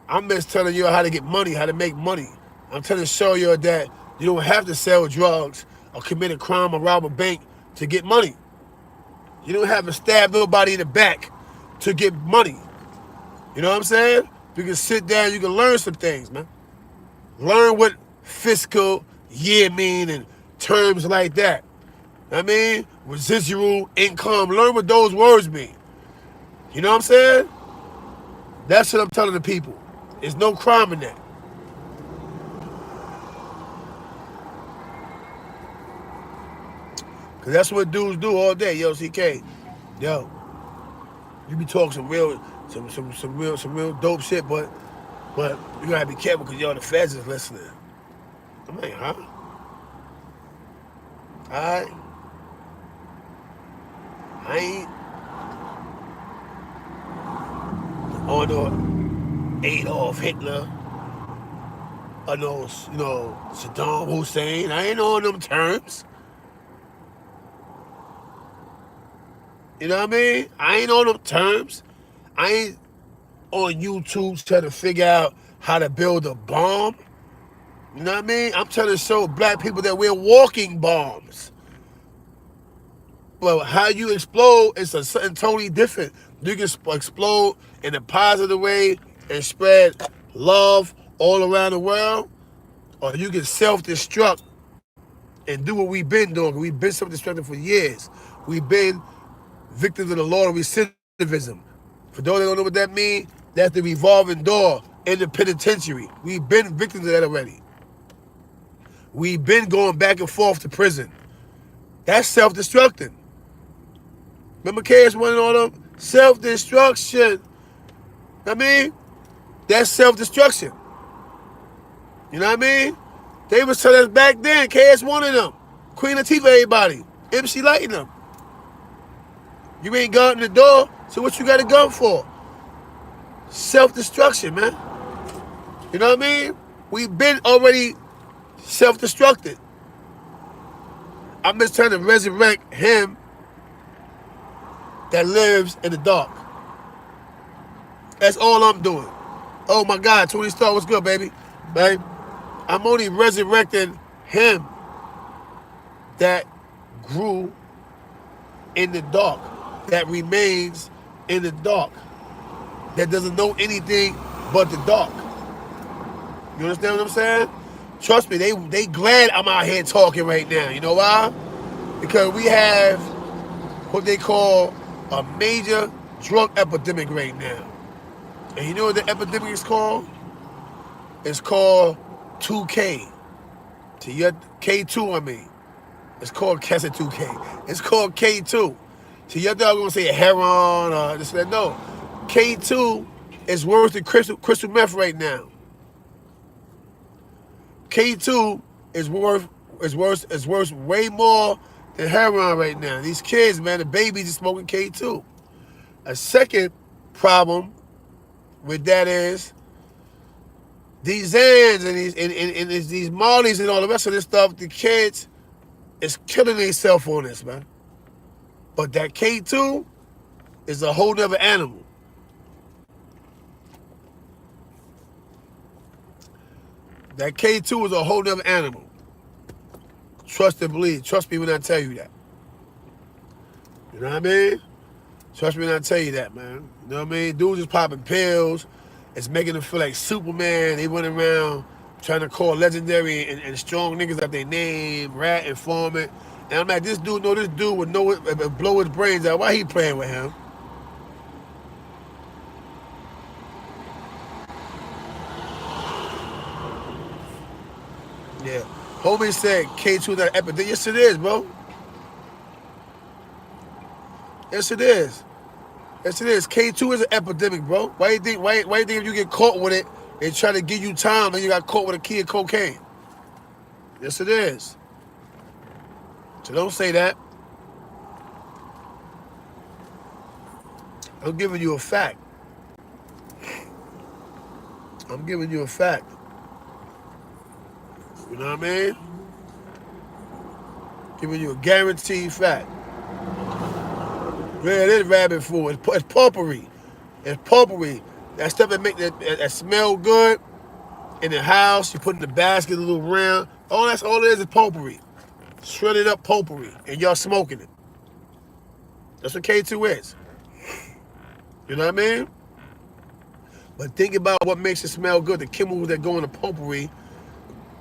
I'm just telling you how to get money, how to make money. I'm trying to show you that you don't have to sell drugs or commit a crime or rob a bank to get money. You don't have to stab nobody in the back to get money. You know what I'm saying? You can sit down, you can learn some things, man. Learn what fiscal year mean and terms like that. I mean, residual income. Learn what those words mean. You know what I'm saying? That's what I'm telling the people. There's no crime in that. Because that's what dudes do all day. Yo, CK. Yo, you be talking some real dope shit, but you gotta be careful because yo, the feds is listening. I'm like, huh? Alright. I ain't on no Adolf Hitler or no, Saddam Hussein. I ain't on them terms. You know what I mean? I ain't on them terms. I ain't on YouTube trying to figure out how to build a bomb. You know what I mean? I'm trying to show black people that we're walking bombs. Well, how you explode is something totally different. You can explode in a positive way and spread love all around the world, or you can self-destruct and do what we've been doing. We've been self-destructing for years. We've been victims of the law of recidivism. For those that don't know what that means, that's the revolving door in the penitentiary. We've been victims of that already. We've been going back and forth to prison. That's self-destructing. Remember KS1 and all them? Self-destruction. I mean, that's self-destruction. You know what I mean? They was telling us back then, KS1 and them. Queen Latifah, everybody. MC Light and them. You ain't guarding the door, so what you got a gun for? Self-destruction, man. You know what I mean? We've been already self-destructed. I'm just trying to resurrect him that lives in the dark. That's all I'm doing. Oh my God, Tony Starr, what's good, baby? Right? I'm only resurrecting him that grew in the dark, that remains in the dark, that doesn't know anything but the dark. You understand what I'm saying? Trust me, they glad I'm out here talking right now. You know why? Because we have what they call a major drug epidemic right now. And you know what the epidemic is called? It's called 2K. To your K2, I mean. It's called Kessa 2K. It's called K2. So y'all gonna say heroin or this and that. No. K2 is worse than crystal meth right now. K2 is worse way more than heroin right now. These kids, man, the babies are smoking K2. A second problem with that is these Zans and these Marlies and all the rest of this stuff, the kids is killing themselves on this, man. But that K2 is a whole nother animal. That K2 is a whole nother animal. Trust and believe. Trust me when I tell you that. You know what I mean? Trust me when I tell you that, man. You know what I mean? Dudes is popping pills. It's making them feel like Superman. They running around trying to call legendary and strong niggas out their name, rat, informant. And I'm like, this dude would know it, blow his brains out. Why he playing with him? Yeah. Homie said K2 that epidemic. Yes, it is, bro. Yes, it is. Yes, it is. K2 is an epidemic, bro. Why you think if you get caught with it, they try to give you time, then you got caught with a key of cocaine? Yes, it is. So don't say that. I'm giving you a fact. I'm giving you a fact. You know what I mean? Giving you a guaranteed fact. Yeah, it is rabbit food. It's potpourri. It's potpourri. That stuff that make that smell good in the house. You put in the basket, a little round. All it is potpourri. Shredded up potpourri, and y'all smoking it. That's what K2 is. You know what I mean? But think about what makes it smell good. The chemicals that go in the potpourri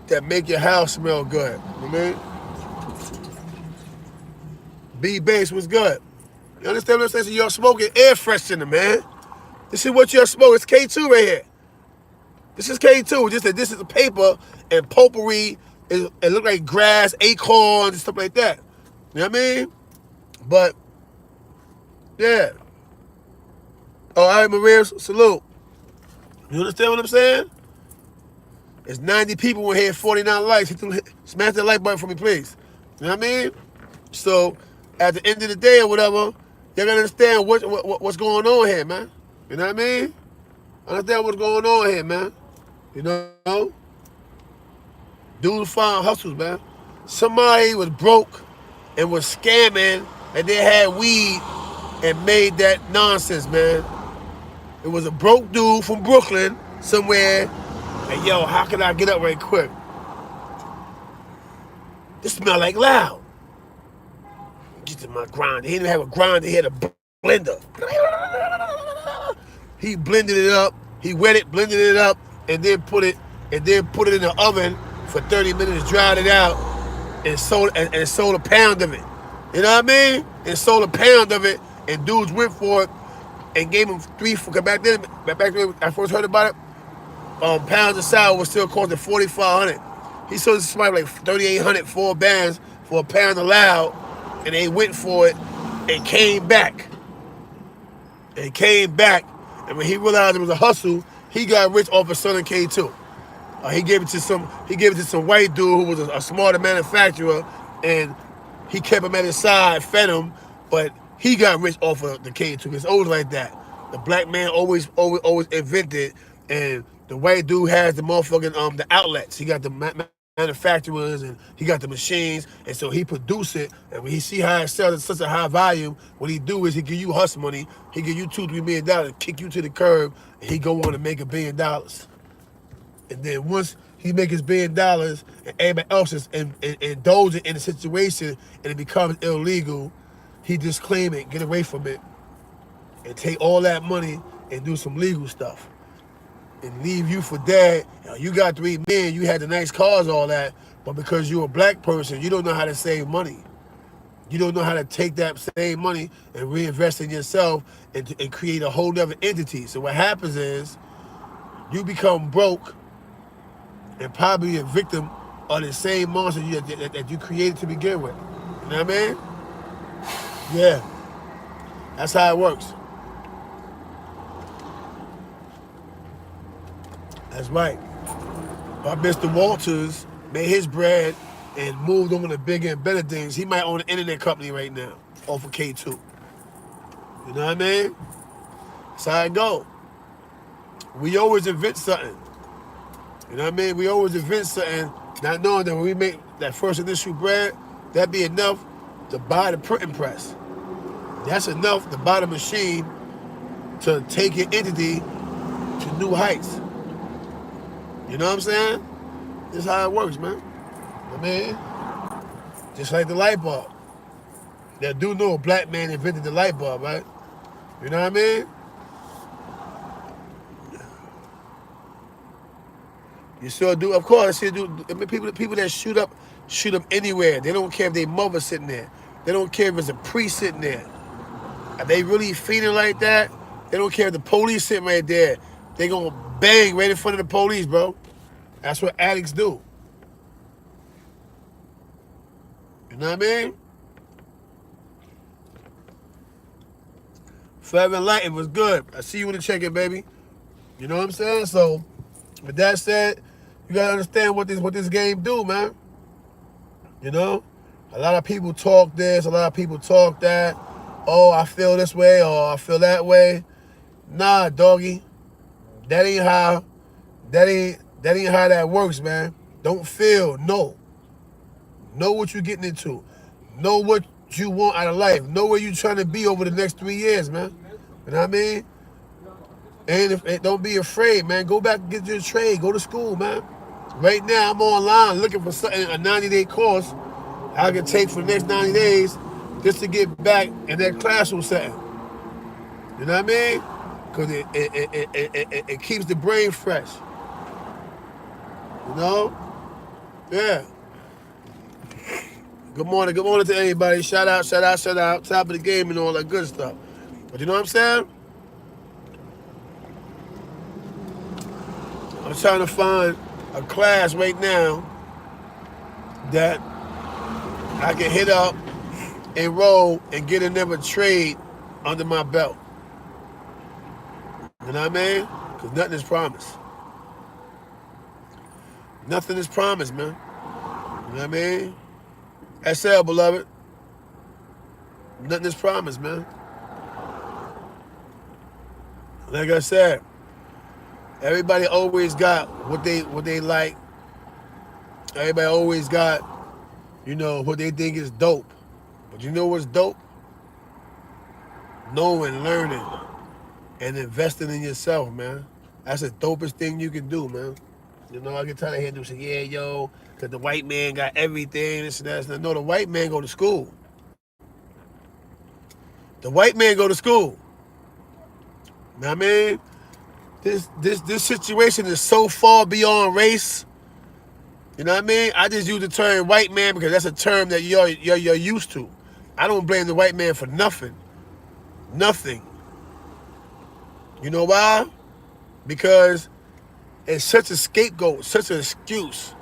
that make your house smell good. You know what I mean? B-base was good. You understand what I'm saying? So you're smoking air freshener, man. This is what you're smoking. It's K2 right here. This is K2. This is a paper and potpourri. It look like grass, acorns, and stuff like that. You know what I mean? But, yeah. Oh, all right, Maria, salute. You understand what I'm saying? There's 90 people in here, 49 likes. Smash that like button for me, please. You know what I mean? So, at the end of the day or whatever, you're going to understand what's going on here, man. You know what I mean? Understand what's going on here, man. You know? Dudes find hustles, man. Somebody was broke and was scamming and they had weed and made that nonsense, man. It was a broke dude from Brooklyn somewhere. And yo, how can I get up right quick? This smell like loud. Get to my grind. He didn't have a grinder, he had a blender. He blended it up, he wet it, blended it up, and then put it in the oven for 30 minutes, dried it out, and sold a pound of it. You know what I mean? And sold a pound of it, and dudes went for it and gave him back then I first heard about it, pounds of sour was still costing $4,500. He sold this somebody like $3,800 4 bands for a pound of loud, and they went for it and came back. And when he realized it was a hustle, he got rich off of selling K2. He gave it to some white dude who was a smarter manufacturer, and he kept him at his side, fed him, but he got rich off of the K2. It's always like that. The black man always invented, and the white dude has the motherfucking the outlets. He got the manufacturers and he got the machines, and so he produce it. And when he see how it sells at such a high volume, what he do is he give you hustle money. He give you $2-3 million, kick you to the curb, and he go on to make $1 billion. And then once he make his $1 billion and everybody else is indulging in the situation and it becomes illegal, he just claim it, get away from it, and take all that money and do some legal stuff. And leave you for dead. You got 3 million, you had the nice cars, all that, but because you're a black person, you don't know how to save money. You don't know how to take that same money and reinvest in yourself and create a whole other entity. So what happens is you become broke and probably a victim of the same monster that you created to begin with. You know what I mean? Yeah. That's how it works. That's right. But Mr. Walters made his bread and moved on to bigger and better things. He might own an internet company right now off of K2. You know what I mean? That's how it go. We always invent something. You know what I mean? We always invent something, not knowing that when we make that first initial bread, that'd be enough to buy the printing press. That's enough to buy the machine to take your entity to new heights. You know what I'm saying? This is how it works, man. I mean, just like the light bulb. That do know a black man invented the light bulb, right? You know what I mean? You sure do. Of course, you do. I mean, people that shoot up anywhere. They don't care if their mother sitting there. They don't care if it's a priest sitting there. Are they really feeling like that? They don't care if the police sitting right there. They gonna bang right in front of the police, bro. That's what addicts do. You know what I mean? Forever Light, it was good. I see you in the check-in, baby. You know what I'm saying? So, with that said, you gotta understand what this game do, man. You know? A lot of people talk this, a lot of people talk that. Oh, I feel this way, or I feel that way. Nah, doggy. That ain't how that works, man. Don't feel, know. Know what you're getting into. Know what you want out of life. Know where you're trying to be over the next 3 years, man. You know what I mean? And don't be afraid, man. Go back and get your trade. Go to school, man. Right now, I'm online looking for something, a 90-day course I can take for the next 90 days just to get back in that classroom setting. You know what I mean? Because it keeps the brain fresh. You know? Yeah. Good morning to everybody. Shout out. Top of the game and all that good stuff. But you know what I'm saying? I'm trying to find a class right now that I can hit up, enroll, and get another trade under my belt. You know what I mean? Because nothing is promised. Nothing is promised, man. You know what I mean? SL, beloved. Nothing is promised, man. Like I said, everybody always got what they like. Everybody always got, what they think is dope. But you know what's dope? Knowing, learning, and investing in yourself, man. That's the dopest thing you can do, man. I get tired of hearing them say, yeah, yo, because the white man got everything, this and that. No, the white man go to school. The white man go to school. You know what I mean? This situation is so far beyond race. You know what I mean? I just use the term white man because that's a term that you're used to. I don't blame the white man for nothing. Nothing. You know why? Because it's such a scapegoat, such an excuse.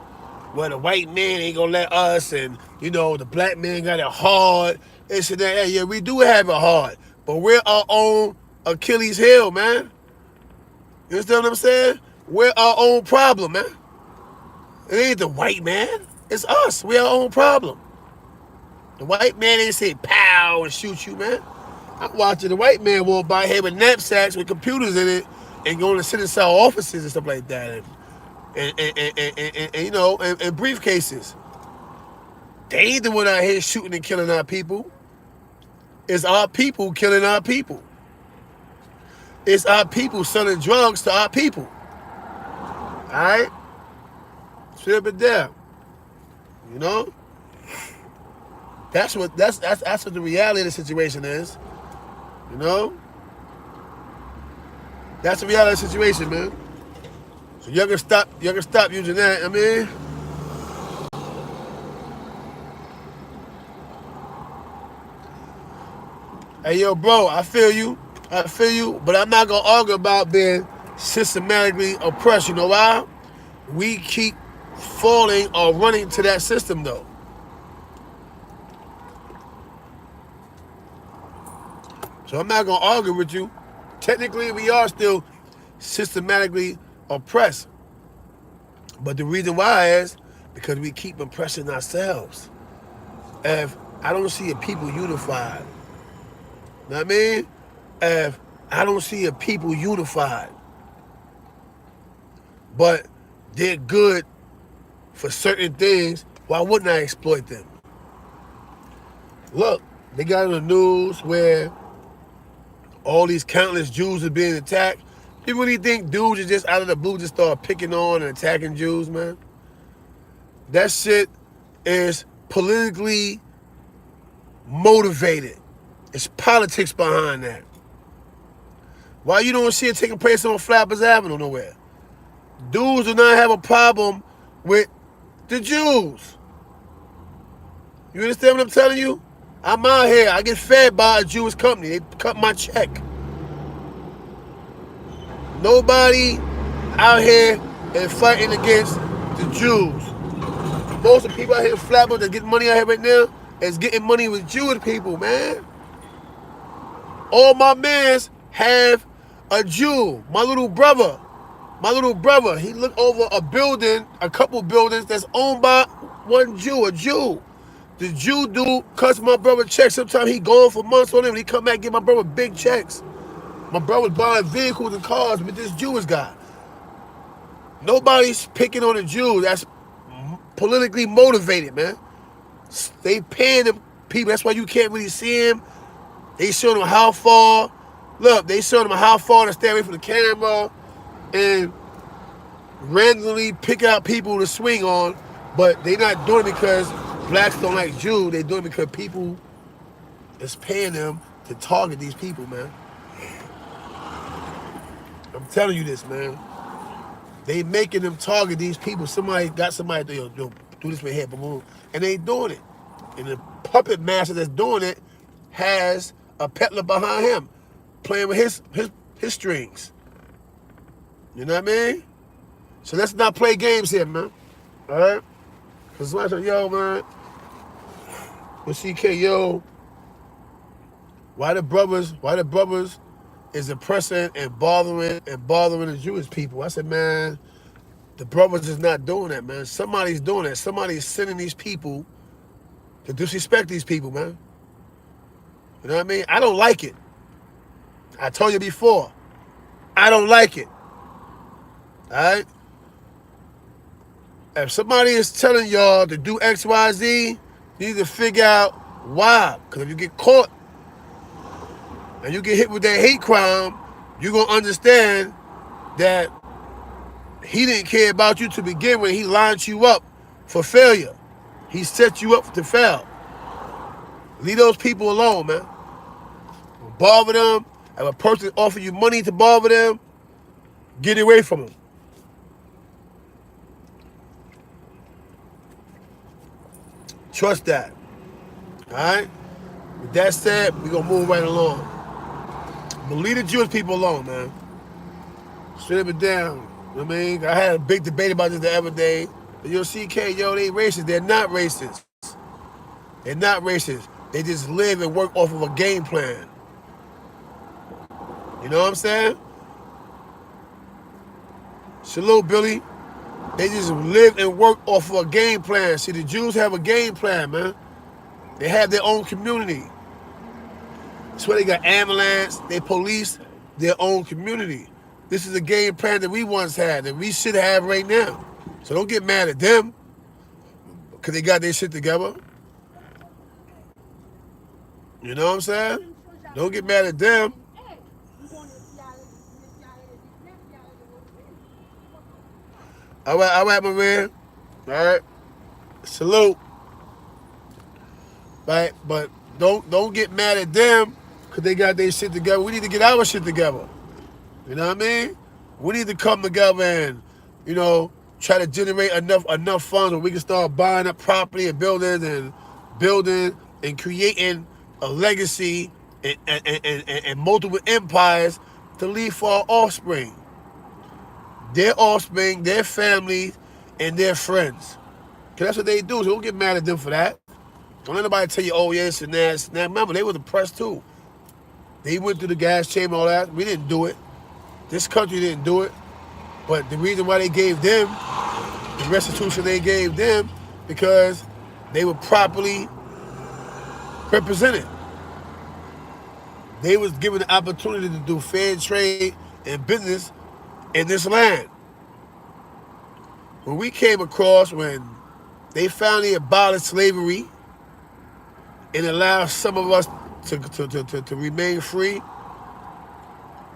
Well, the white man ain't gonna let us, and the black man got it hard. This and that. Hey, yeah, we do have it hard, but we're our own Achilles heel, man. You understand what I'm saying? We're our own problem, man. It ain't the white man. It's us. We're our own problem. The white man ain't say pow and shoot you, man. I'm watching the white man walk by here with knapsacks with computers in it and going to sit inside offices and stuff like that, and briefcases. They ain't the one out here shooting and killing our people. It's our people killing our people. It's our people selling drugs to our people. All right? Strip it down. That's what the reality of the situation is. That's the reality of the situation, man. So y'all can stop using that, I mean. Hey, yo, bro, I feel you, but I'm not going to argue about being systematically oppressed. You know why? We keep falling or running to that system, though. So I'm not gonna argue with you. Technically, we are still systematically oppressed. But the reason why is because we keep oppressing ourselves. If I don't see a people unified, you know what I mean? If I don't see a people unified, but they're good for certain things, why wouldn't I exploit them? Look, they got on the news where all these countless Jews are being attacked. You really think dudes are just out of the blue just start picking on and attacking Jews, man? That shit is politically motivated. It's politics behind that. Why you don't see it taking place on Flappers Avenue nowhere? Dudes do not have a problem with the Jews. You understand what I'm telling you? I'm out here. I get fed by a Jewish company. They cut my check. Nobody out here is fighting against the Jews. Most of the people out here in Flatbush that get money out here right now is getting money with Jewish people, man. All my mans have a Jew. My little brother, he looked over a building, a couple buildings that's owned by one Jew, a Jew. The Jew dude cuts my brother checks. Sometimes he gone for months on him. He come back and give my brother big checks. My brother's buying vehicles and cars with this Jewish guy. Nobody's picking on the Jews. That's politically motivated, man. They paying them people. That's why you can't really see them. They show them how far. Look, they show them how far to stay away from the camera and randomly pick out people to swing on. But they not doing it because blacks don't like Jews. They doing it because people is paying them to target these people, man. I'm telling you this, man. They making them target these people. Somebody got somebody to do this with head, boom, and they doing it. And the puppet master that's doing it has a peddler behind him, playing with his strings. You know what I mean? So let's not play games here, man. All right? Because somebody said, yo, man, with CK, yo, why the brothers is oppressing and bothering the Jewish people? I said, man, the brothers is not doing that, man. Somebody's doing that. Somebody's sending these people to disrespect these people, man. You know what I mean? I don't like it. I told you before. I don't like it. All right? If somebody is telling y'all to do X, Y, Z, you need to figure out why. Because if you get caught and you get hit with that hate crime, you're going to understand that he didn't care about you to begin with. He lined you up for failure. He set you up to fail. Leave those people alone, man. Don't bother them. If a person offer you money to bother them, get away from them. Trust that. All right? With that said, we're going to move right along. But leave the Jewish people alone, man. Strip it down. You know what I mean? I had a big debate about this the other day. Yo, CK, yo, they racist. They're not racist. They're not racist. They just live and work off of a game plan. You know what I'm saying? Salute, Billy. They just live and work off of a game plan. See, the Jews have a game plan, man. They have their own community. That's why they got ambulance. They police their own community. This is a game plan that we once had, that we should have right now. So don't get mad at them because they got their shit together. You know what I'm saying? Don't get mad at them. All right, my man. All right. Salute. Right? But don't get mad at them because they got their shit together. We need to get our shit together. You know what I mean? We need to come together and, you know, try to generate enough funds where we can start buying up property and building and creating a legacy and multiple empires to leave for our offspring. Their offspring, their families, and their friends. Because that's what they do. So don't get mad at them for that. Don't let nobody tell you, oh, yes, and that. Remember, they were oppressed too. They went through the gas chamber, all that. We didn't do it. This country didn't do it. But the reason why they gave them, the restitution they gave them, because they were properly represented. They was given the opportunity to do fair trade and business in this land. When we came across, when they finally abolished slavery and allowed some of us to remain free,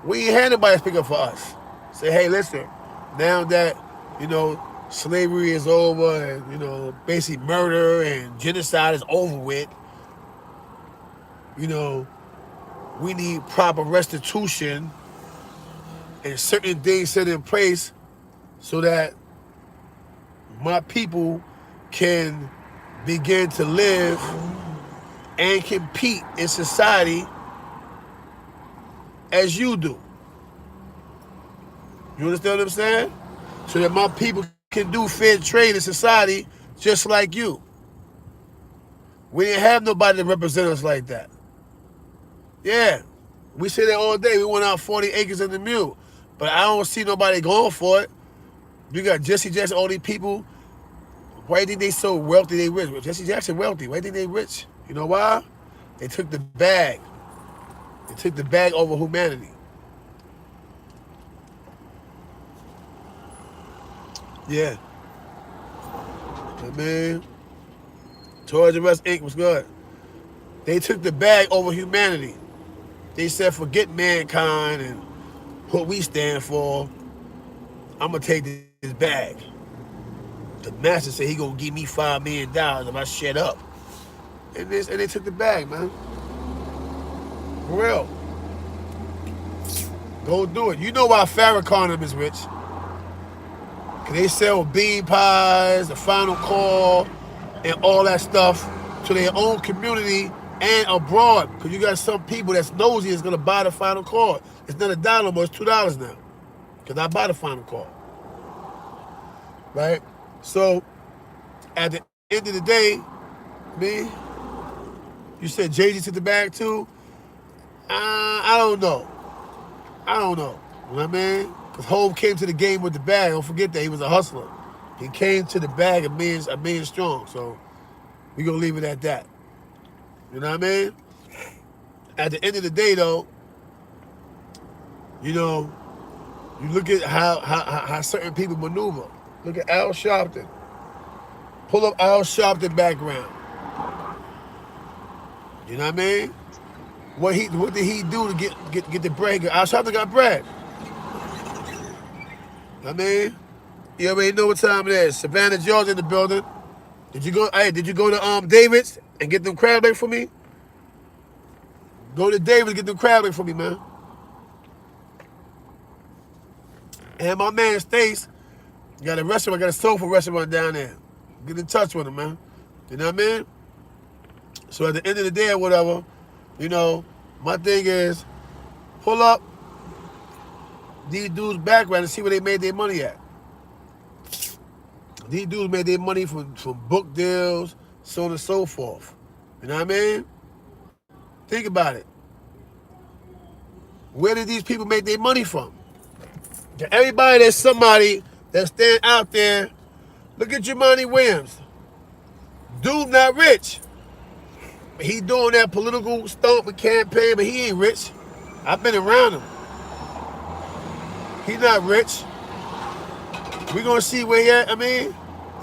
we ain't had nobody speak up for us. Say, hey, listen, now that, slavery is over and, basically murder and genocide is over with, we need proper restitution and certain things set in place so that my people can begin to live and compete in society as you do. You understand what I'm saying? So that my people can do fair trade in society just like you. We didn't have nobody to represent us like that. Yeah, we say that all day. We went out 40 acres in the mule. But I don't see nobody going for it. You got Jesse Jackson, all these people. Why do you think they so wealthy they rich? Well, Jesse Jackson wealthy. Why do you think they rich? You know why? They took the bag. They took the bag over humanity. Yeah. I mean, Toys R Us Inc. was good. They took the bag over humanity. They said, forget mankind and what we stand for. I'm going to take this bag. The master said he going to give me $5 million if I shut up. And they took the bag, man. For real. Go do it. You know why Farrakhan is rich? Because they sell bean pies, the final call, and all that stuff to their own community and abroad. Because you got some people that's nosy is going to buy the final call. It's not $1 no more, it's $2 now. Because I buy the final call. Right? So, at the end of the day, me, you said Jay-Z took the bag too? I don't know. I don't know. You know what I mean? Because Hov came to the game with the bag. Don't forget that he was a hustler. He came to the bag a million strong. So we're going to leave it at that. You know what I mean? At the end of the day, though, you look at how certain people maneuver. Look at Al Sharpton. Pull up Al Sharpton background. You know what I mean? What did he do to get the bread? Al Sharpton got bread. I mean, you already know what time it is. Savannah George in the building. Did you go to David's and get them crab legs for me? Go to David's and get them crab legs for me, man. And my man Stace got a restaurant, got a soulful restaurant down there. Get in touch with him, man. You know what I mean? So at the end of the day or whatever, my thing is, pull up these dudes' background and see where they made their money at. These dudes made their money from book deals, so on and so forth. You know what I mean? Think about it. Where did these people make their money from? To everybody, there's somebody that stand out there. Look at Jumaane Williams. Dude not rich. He doing that political stump and campaign, but he ain't rich. I've been around him. He not rich. We gonna see where he at, I mean?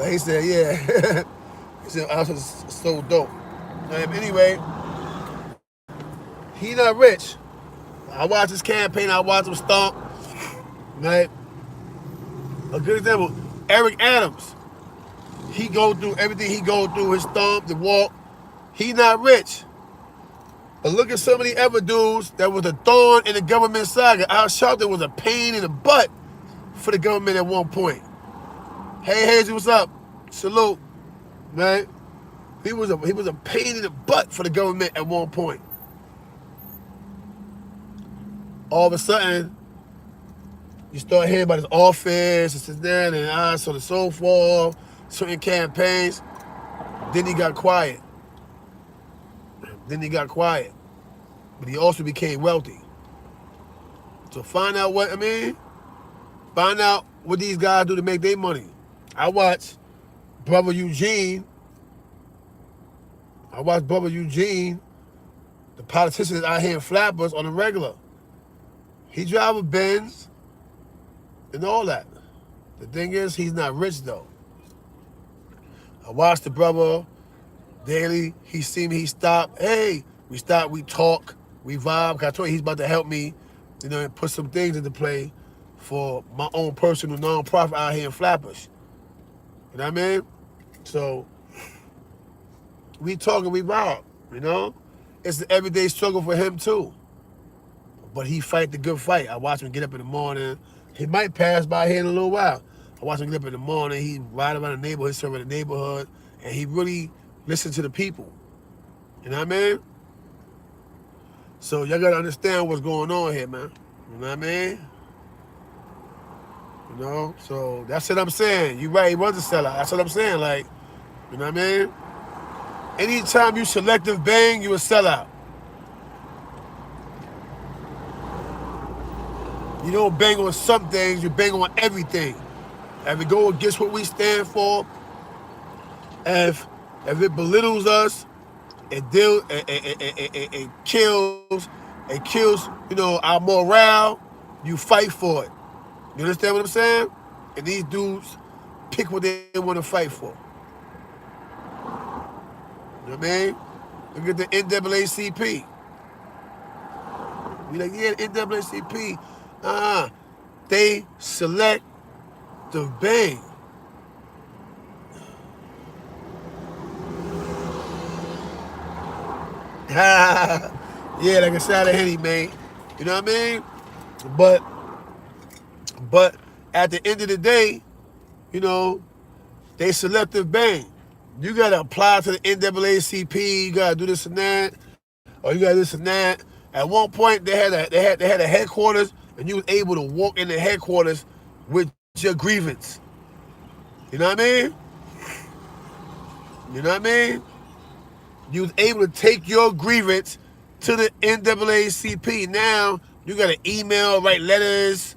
He said, yeah. He said, I was so dope. Anyway, he not rich. I watch his campaign, I watch him stomp. Right? A good example, Eric Adams. He go through everything he go through, his stomp, the walk. He not rich. But look at some of the other dudes that was a thorn in the government saga. Al Sharpton was a pain in the butt for the government at one point. Hey, Hazy, what's up? Salute, man. He was a pain in the butt for the government at one point. All of a sudden, you start hearing about his office, this and that, and so on and so forth, certain campaigns. Then he got quiet. but he also became wealthy. So find out what I mean. Find out what these guys do to make their money. I watch Brother Eugene. The politician out here in Flatbush on the regular. He drive a Benz and all that. The thing is, he's not rich though. I watched the brother daily. He see me, he stopped. Hey, we stop, we talk, we vibe. I told you he's about to help me, and put some things into play for my own personal nonprofit out here in Flatbush. You know what I mean? So we talk and we vibe, It's an everyday struggle for him too. But he fight the good fight. I watch him get up in the morning. He might pass by here in a little while. I watch him get up in the morning. He ride around the neighborhood, serving the neighborhood, and he really listens to the people. You know what I mean? So y'all gotta understand what's going on here, man. You know what I mean? So that's what I'm saying. You right, he was a sellout. That's what I'm saying. Like, you know what I mean? Anytime you selective bang, you a sellout. You don't bang on some things, you bang on everything. If it go against what we stand for, if it belittles us, it kills, our morale, you fight for it. You understand what I'm saying? And these dudes pick what they want to fight for. You know what I mean? Look at the NAACP. We like, yeah, the NAACP. They select the bang. Yeah, like a shot of Henny, man. You know what I mean? But at the end of the day, they selective bang. You gotta apply to the NAACP. You gotta do this and that, or you gotta do this and that. At one point, they had a headquarters, and you was able to walk in the headquarters with your grievance. You know what I mean? You know what I mean? You was able to take your grievance to the NAACP. Now you got to email, write letters.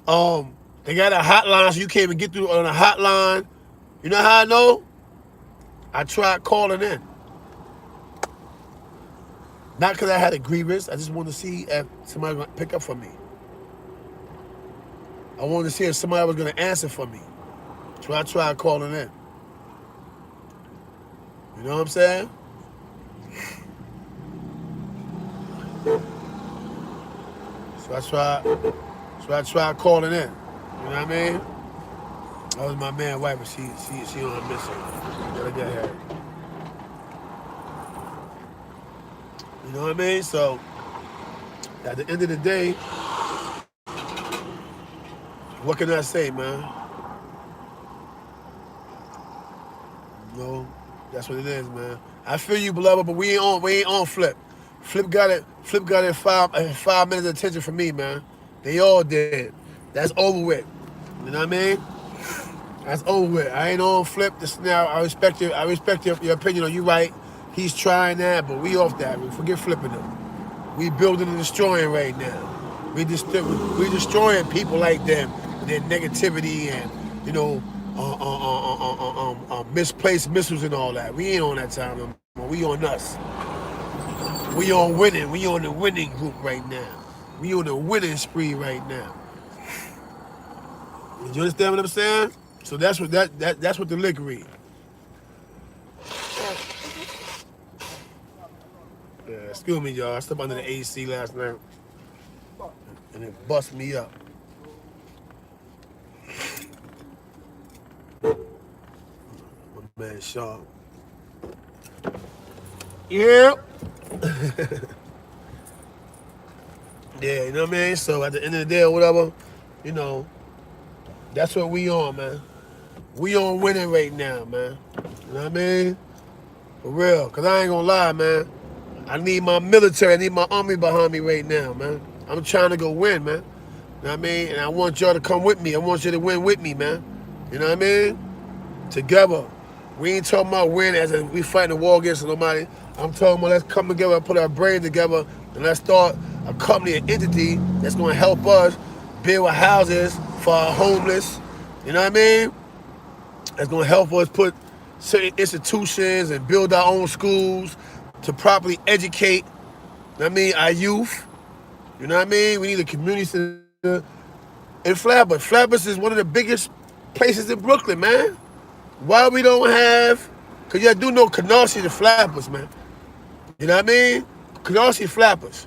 They got a hotline, so you can't even get through on a hotline. You know how I know? I tried calling in. Not because I had a grievance. I just wanted to see if somebody was going to pick up for me. I wanted to see if somebody was going to answer for me. So I tried calling in. You know what I'm saying? So I tried calling in. You know what I mean? That was my man wife, but she on a mission. Gotta get her. You know what I mean? So at the end of the day, what can I say, man? That's what it is, man. I feel you, beloved, but we ain't on Flip. Flip got it 5 minutes of attention from me, man. They all did. That's over with. You know what I mean? That's over with. I ain't on Flip this now. I respect your opinion on you, right. He's trying that, but we off that. We forget flipping them. We building and destroying right now. We destroying people like them with their negativity and misplaced missiles and all that. We ain't on that time no more. We on us. We on winning. We on the winning group right now. We on the winning spree right now. You understand what I'm saying? So that's what that's what the liquor read. Yeah, excuse me, y'all. I slept under the AC last night, and it bust me up. My man Sean. Yeah. Yeah, you know what I mean? So at the end of the day or whatever, that's what we on, man. We on winning right now, man. You know what I mean? For real. Because I ain't going to lie, man. I need my military. I need my army behind me right now, man. I'm trying to go win, man. You know what I mean? And I want y'all to come with me. I want you to win with me, man. You know what I mean? Together. We ain't talking about win as in we fighting a war against nobody. I'm talking about let's come together and put our brain together And let's start a company, an entity that's going to help us build houses for our homeless. You know what I mean? That's going to help us put certain institutions and build our own schools to properly educate, you know what I mean, our youth. You know what I mean? We need a community center in Flatbush. Flatbush is one of the biggest places in Brooklyn, man. Why we don't have, because you do know Canarsie to Flatbush, man. You know what I mean? Canarsie, Flatbush.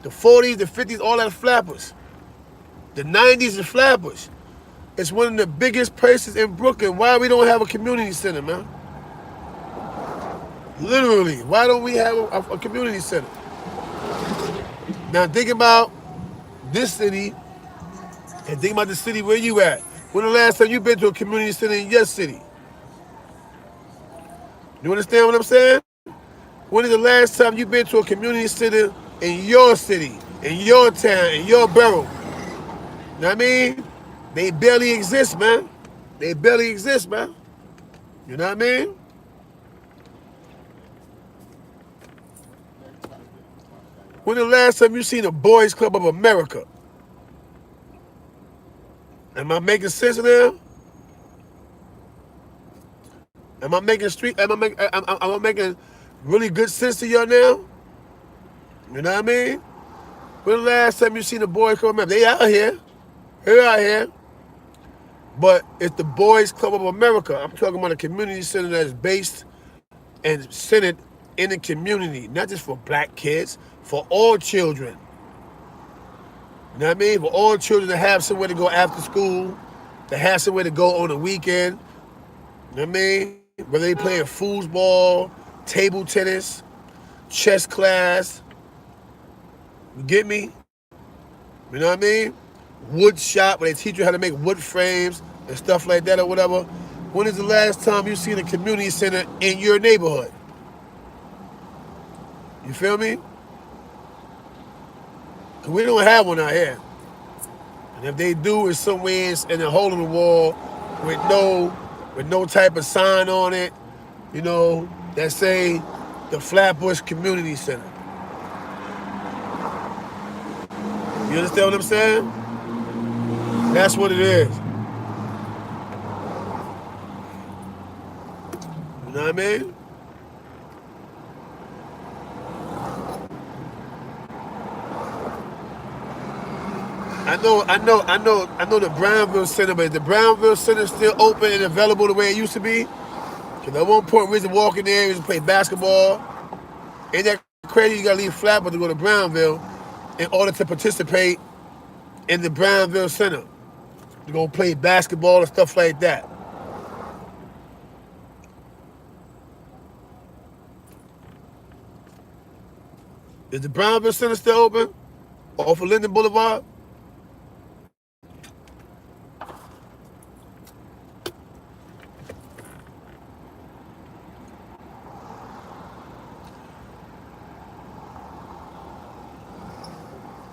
The 40s, the 50s, all that Flatbush. The 90s in Flatbush. It's one of the biggest places in Brooklyn. Why we don't have a community center, man? Literally, why don't we have a community center? Now think about this city and think about the city where you at. When the last time you been to a community center in your city? You understand what I'm saying? When is the last time you been to a community center in your city, in your town, in your borough? You know what I mean? They barely exist, man. They barely exist, man. You know what I mean? When the last time you seen a Boys Club of America? Am I making sense now? Am I making really good sense to y'all now? You know what I mean? When the last time you seen the Boys Club of America? They out here. They out here. But it's the Boys Club of America. I'm talking about a community center that's based and centered in the community, not just for black kids, for all children. You know what I mean? For all children to have somewhere to go after school, to have somewhere to go on the weekend. You know what I mean? Whether they playing foosball, table tennis, chess class. You get me? You know what I mean? Wood shop where they teach you how to make wood frames and stuff like that or whatever. When is the last time you seen a community center in your neighborhood? You feel me? Cause we don't have one out here. And if they do, it's somewhere in a hole in the wall with no type of sign on it, you know, that say the Flatbush Community Center. You understand what I'm saying? That's what it is. You know what I mean? I know the Brownville Center, but is the Brownville Center still open and available the way it used to be? Because at one point we used to walk in there, we used to play basketball. Ain't that crazy? You gotta leave Flatbush to go to Brownville in order to participate in the Brownville Center. You're gonna play basketball and stuff like that. Is the Brownville Center still open? Off of Linden Boulevard?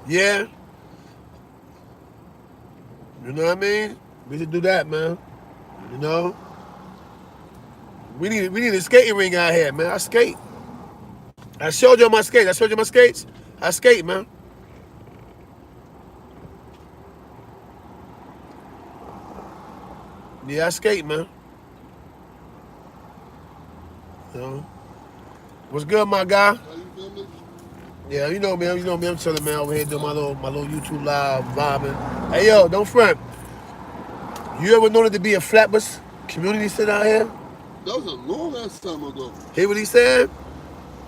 Yeah. You know what I mean? We should do that, man. You know? We need a skating ring out here, man. I skate. I showed you my skates. I showed you my skates. I skate, man. Yeah, I skate, man. You know? What's good, my guy? Yeah, you know me. You know me. I'm chilling, man. Over here doing my little YouTube live vibing. Hey, yo, don't front. You ever known it to be a Flatbush community center out here? That was a long ass time ago. Hear what he said?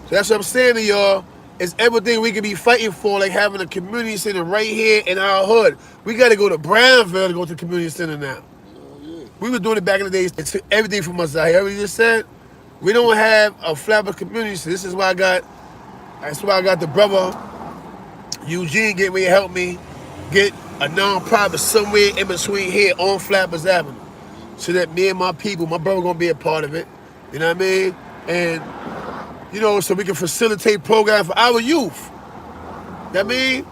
So that's what I'm saying to y'all. It's everything we can be fighting for, like having a community center right here in our hood. We got to go to Brownville to go to the community center now. Yeah. We were doing it back in the days. It took everything from us out here. Everybody just said we don't have a Flatbush community center. This is why that's why I got the brother Eugene getting ready to help me get a non-profit somewhere in between here on Flatbush Avenue, so that me and my people, my brother gonna be a part of it. You know what I mean? And you know, so we can facilitate programs for our youth. You know what I mean?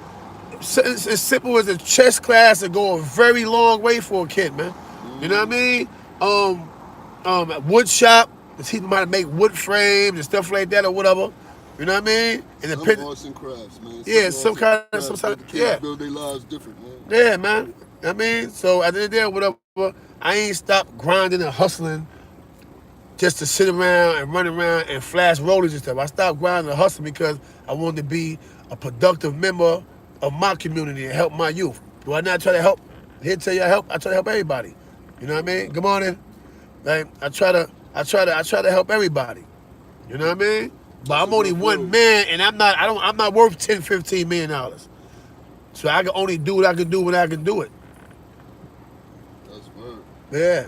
It's as simple as a chess class that go a very long way for a kid, man. You know what I mean? Wood shop to teach them how to make wood frames and stuff like that or whatever. You know what I mean? And Some arts and crafts, man. yeah, Some some arts and kind of, crafts some, let the kids yeah, build their lives different, man. yeah, man. I mean, so at the end of the day, whatever, I ain't stopped grinding and hustling just to sit around and run around and flash rollers and stuff. I stopped grinding and hustling because I wanted to be a productive member of my community and help my youth. Do I not try to help? Here tell you I help. I try to help everybody. You know what I mean? Good morning. Like I try to help everybody. You know what I mean? But That's a I'm only good one feeling. man, and I'm not worth 10, 15 million dollars. So I can only do what I can do when I can do it. That's word. Yeah.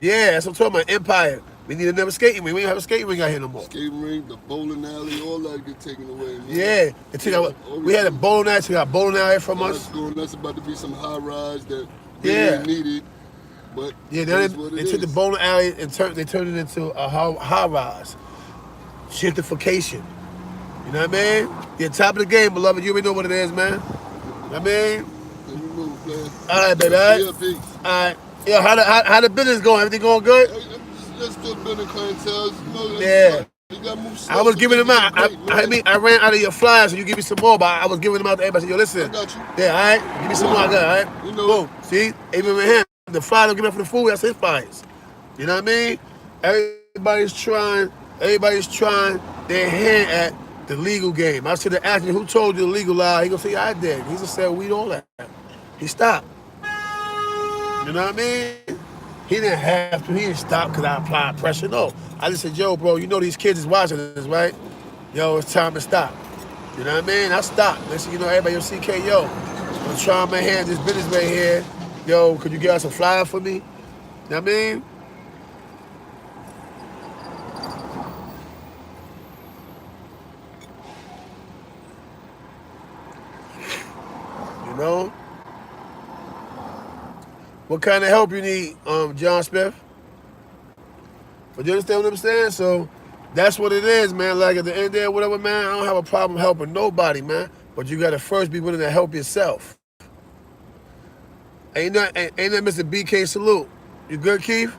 Yeah, that's what I'm talking about. Empire. We need another skating ring. We don't have a skating ring out here no more. Skating rink, the bowling alley, all that get taken away, man. Yeah. They took Yeah, out, we had a everything. bowling alley, took out bowling alley from That's us. going. That's about to be some high rise that really ain't Yeah. needed, but Yeah, it then is what they it took the is. bowling alley and turned it into a high rise. Gentrification. You know what I mean? You're top of the game, beloved. You already know what it is, man. I mean, Let me move, player. all right, baby. All right. Yeah, peace. All right. Yo, how the business going? Everything going good? Hey, let's still building clientele. You know, Yeah. you got to move slow I was so giving things them can get out. great, man. I ran out of your flyers, so you give me some more. But I was giving them out to everybody. I said, yo, I listen. got you. Yeah, all right. Give me some more. I got it, all You right. know it. Boom. See, even with him, the flyers I'm giving out for the food. That's his flyers. You know what I mean? Everybody's trying their hand at the legal game. I said to ask him, who told you to legalize? He gonna say, I did. He just said, we all that. He stopped. You know what I mean? He didn't have to. He didn't stop because I applied pressure. No. I just said, yo, bro, you know these kids is watching this, right? Yo, it's time to stop. You know what I mean? I stopped. Next thing you know, everybody, yo, CK, yo, I'm trying my hand this business right here. Yo, could you get us a flyer for me? You know what I mean? You know? What kind of help you need, John Smith? But you understand what I'm saying? So that's what it is, man. Like at the end of the day, whatever, man, I don't have a problem helping nobody, man. But you gotta first be willing to help yourself. Ain't that Mr. BK salute? You good, Keith?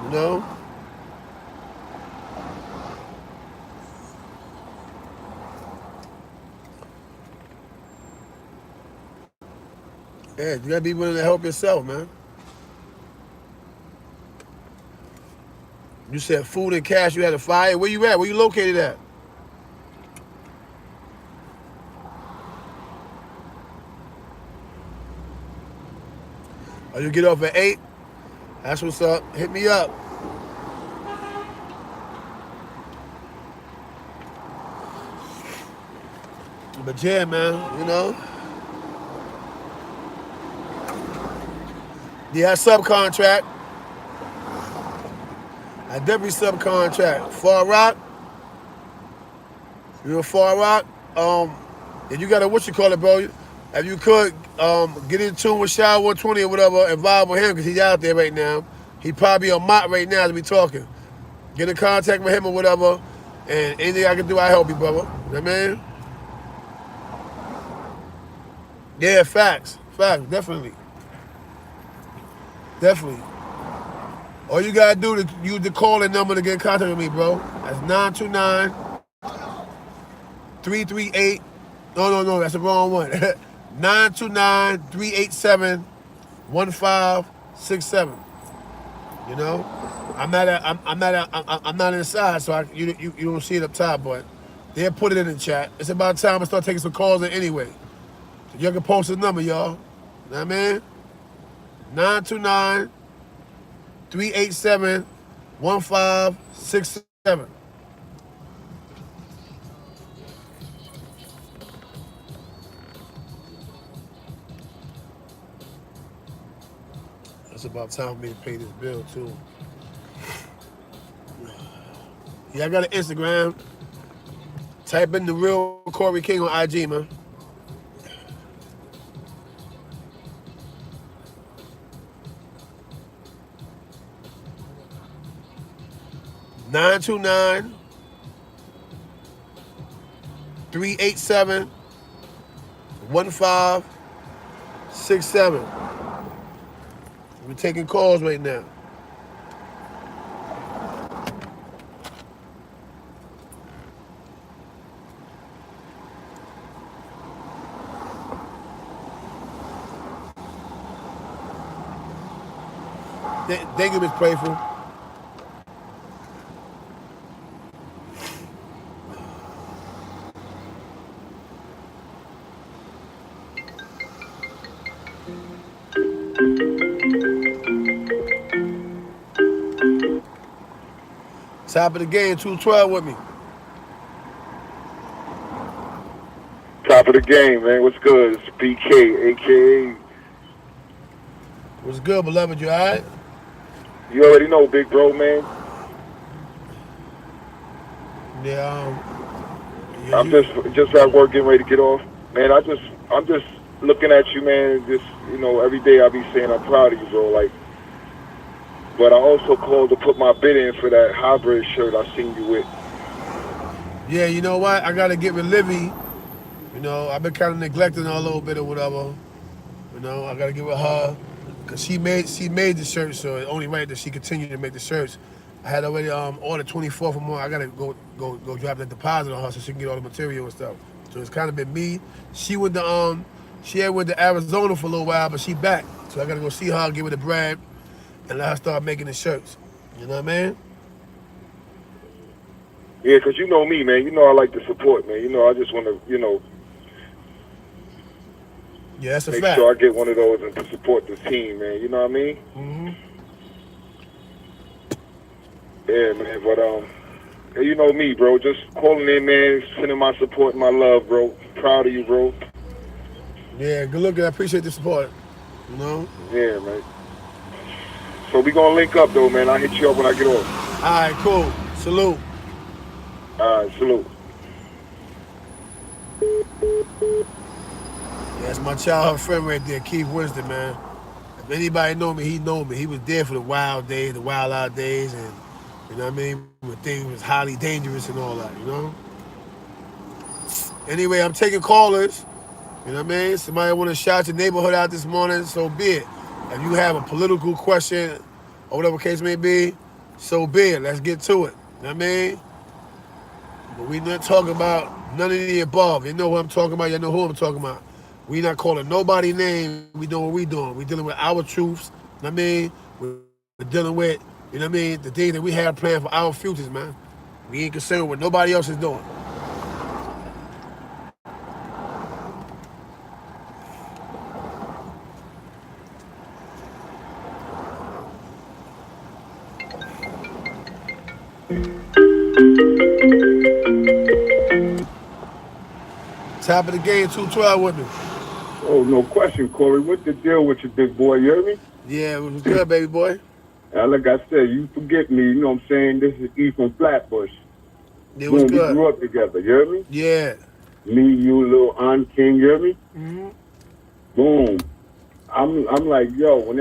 You know? Yeah, you gotta be willing to help yourself, man. You said food and cash, you had a fire. Where you at? Where you located at? Oh, you get off at 8? That's what's up. Hit me up. But yeah, man, you know? Yeah, subcontract. I definitely subcontract. Far Rock, you know Far Rock. And you gotta what you call it, bro. If you could get in tune with Shy 120 or whatever, and vibe with him because he's out there right now. He probably on Mott right now as we talking. Get in contact with him or whatever, and anything I can do, I help you, brother. You know what I mean? Yeah, facts, definitely. All you gotta do is use the calling number to get in contact with me, bro. That's 929-338. No, that's the wrong one. 929-387-1567. You know, I'm not inside, so you don't see it up top, but they'll put it in the chat. It's about time I start taking some calls in anyway. So you can post the number, y'all. You know what I mean? 929-387-1567. It's about time for me to pay this bill too. Yeah, I got an Instagram. Type in the real Corey King on IG, man. 929-387-1567. We're taking calls right now. Thank you, Miss Playful. Top of the game, 212 with me. Top of the game, man. What's good? It's BK, aka. What's good, beloved? You all right? You already know, big bro, man. Yeah. I'm just at work, getting ready to get off, man. I'm just looking at you, man. Just every day I be saying I'm proud of you, bro. Like, but I also called to put my bid in for that hybrid shirt I seen you with. Yeah, you know what? I gotta get with Livy. I've been kind of neglecting her a little bit or whatever. I gotta get with her because she made the shirt, so it's only right that she continued to make the shirts. I had already ordered 24 for more. I gotta go drop that deposit on her so she can get all the material and stuff. So it's kind of been me. She had went to Arizona for a little while, but she back. So I gotta go see her, give her the bread, and let her start making the shirts. You know what I mean? Yeah, 'cause you know me, man. You know I like to support, man. I just want to, Yeah, that's a make fact. sure I get one of those and to support the team, man. You know what I mean? Mm-hmm. Yeah, man. But you know me, bro. Just calling in, man. Sending my support and my love, bro. Proud of you, bro. Yeah, good looking. I appreciate the support. Yeah, man. So we gonna link up, though, man. I'll hit you up when I get off. All right, cool. Salute. All right, salute. Yeah, that's my childhood friend right there, Keith Winston, man. If anybody know me, he know me. He was there for the wild days, the wild out days, and you know what I mean? When things was highly dangerous and all that. Anyway, I'm taking callers. You know what I mean? Somebody want to shout your neighborhood out this morning, so be it. If you have a political question or whatever case may be, so be it. Let's get to it. You know what I mean? But we not talking about none of the above. You know what I'm talking about. You know who I'm talking about. We not calling nobody name. We doing what we doing. We dealing with our truths. You know what I mean? We're dealing with, you know what I mean, the things that we have planned for our futures, man. We ain't concerned with what nobody else is doing. Top of the game, 212 with me. Oh, no question, Corey. What's the deal with you, big boy? You hear me? Yeah, it was good, baby boy. Like I said, you forget me. You know what I'm saying? This is E from Flatbush. It was Boom, we good. grew up together. You hear me? Yeah. Me, you, little Aunt King. You hear me? Mm-hmm. Boom. I'm like, yo, when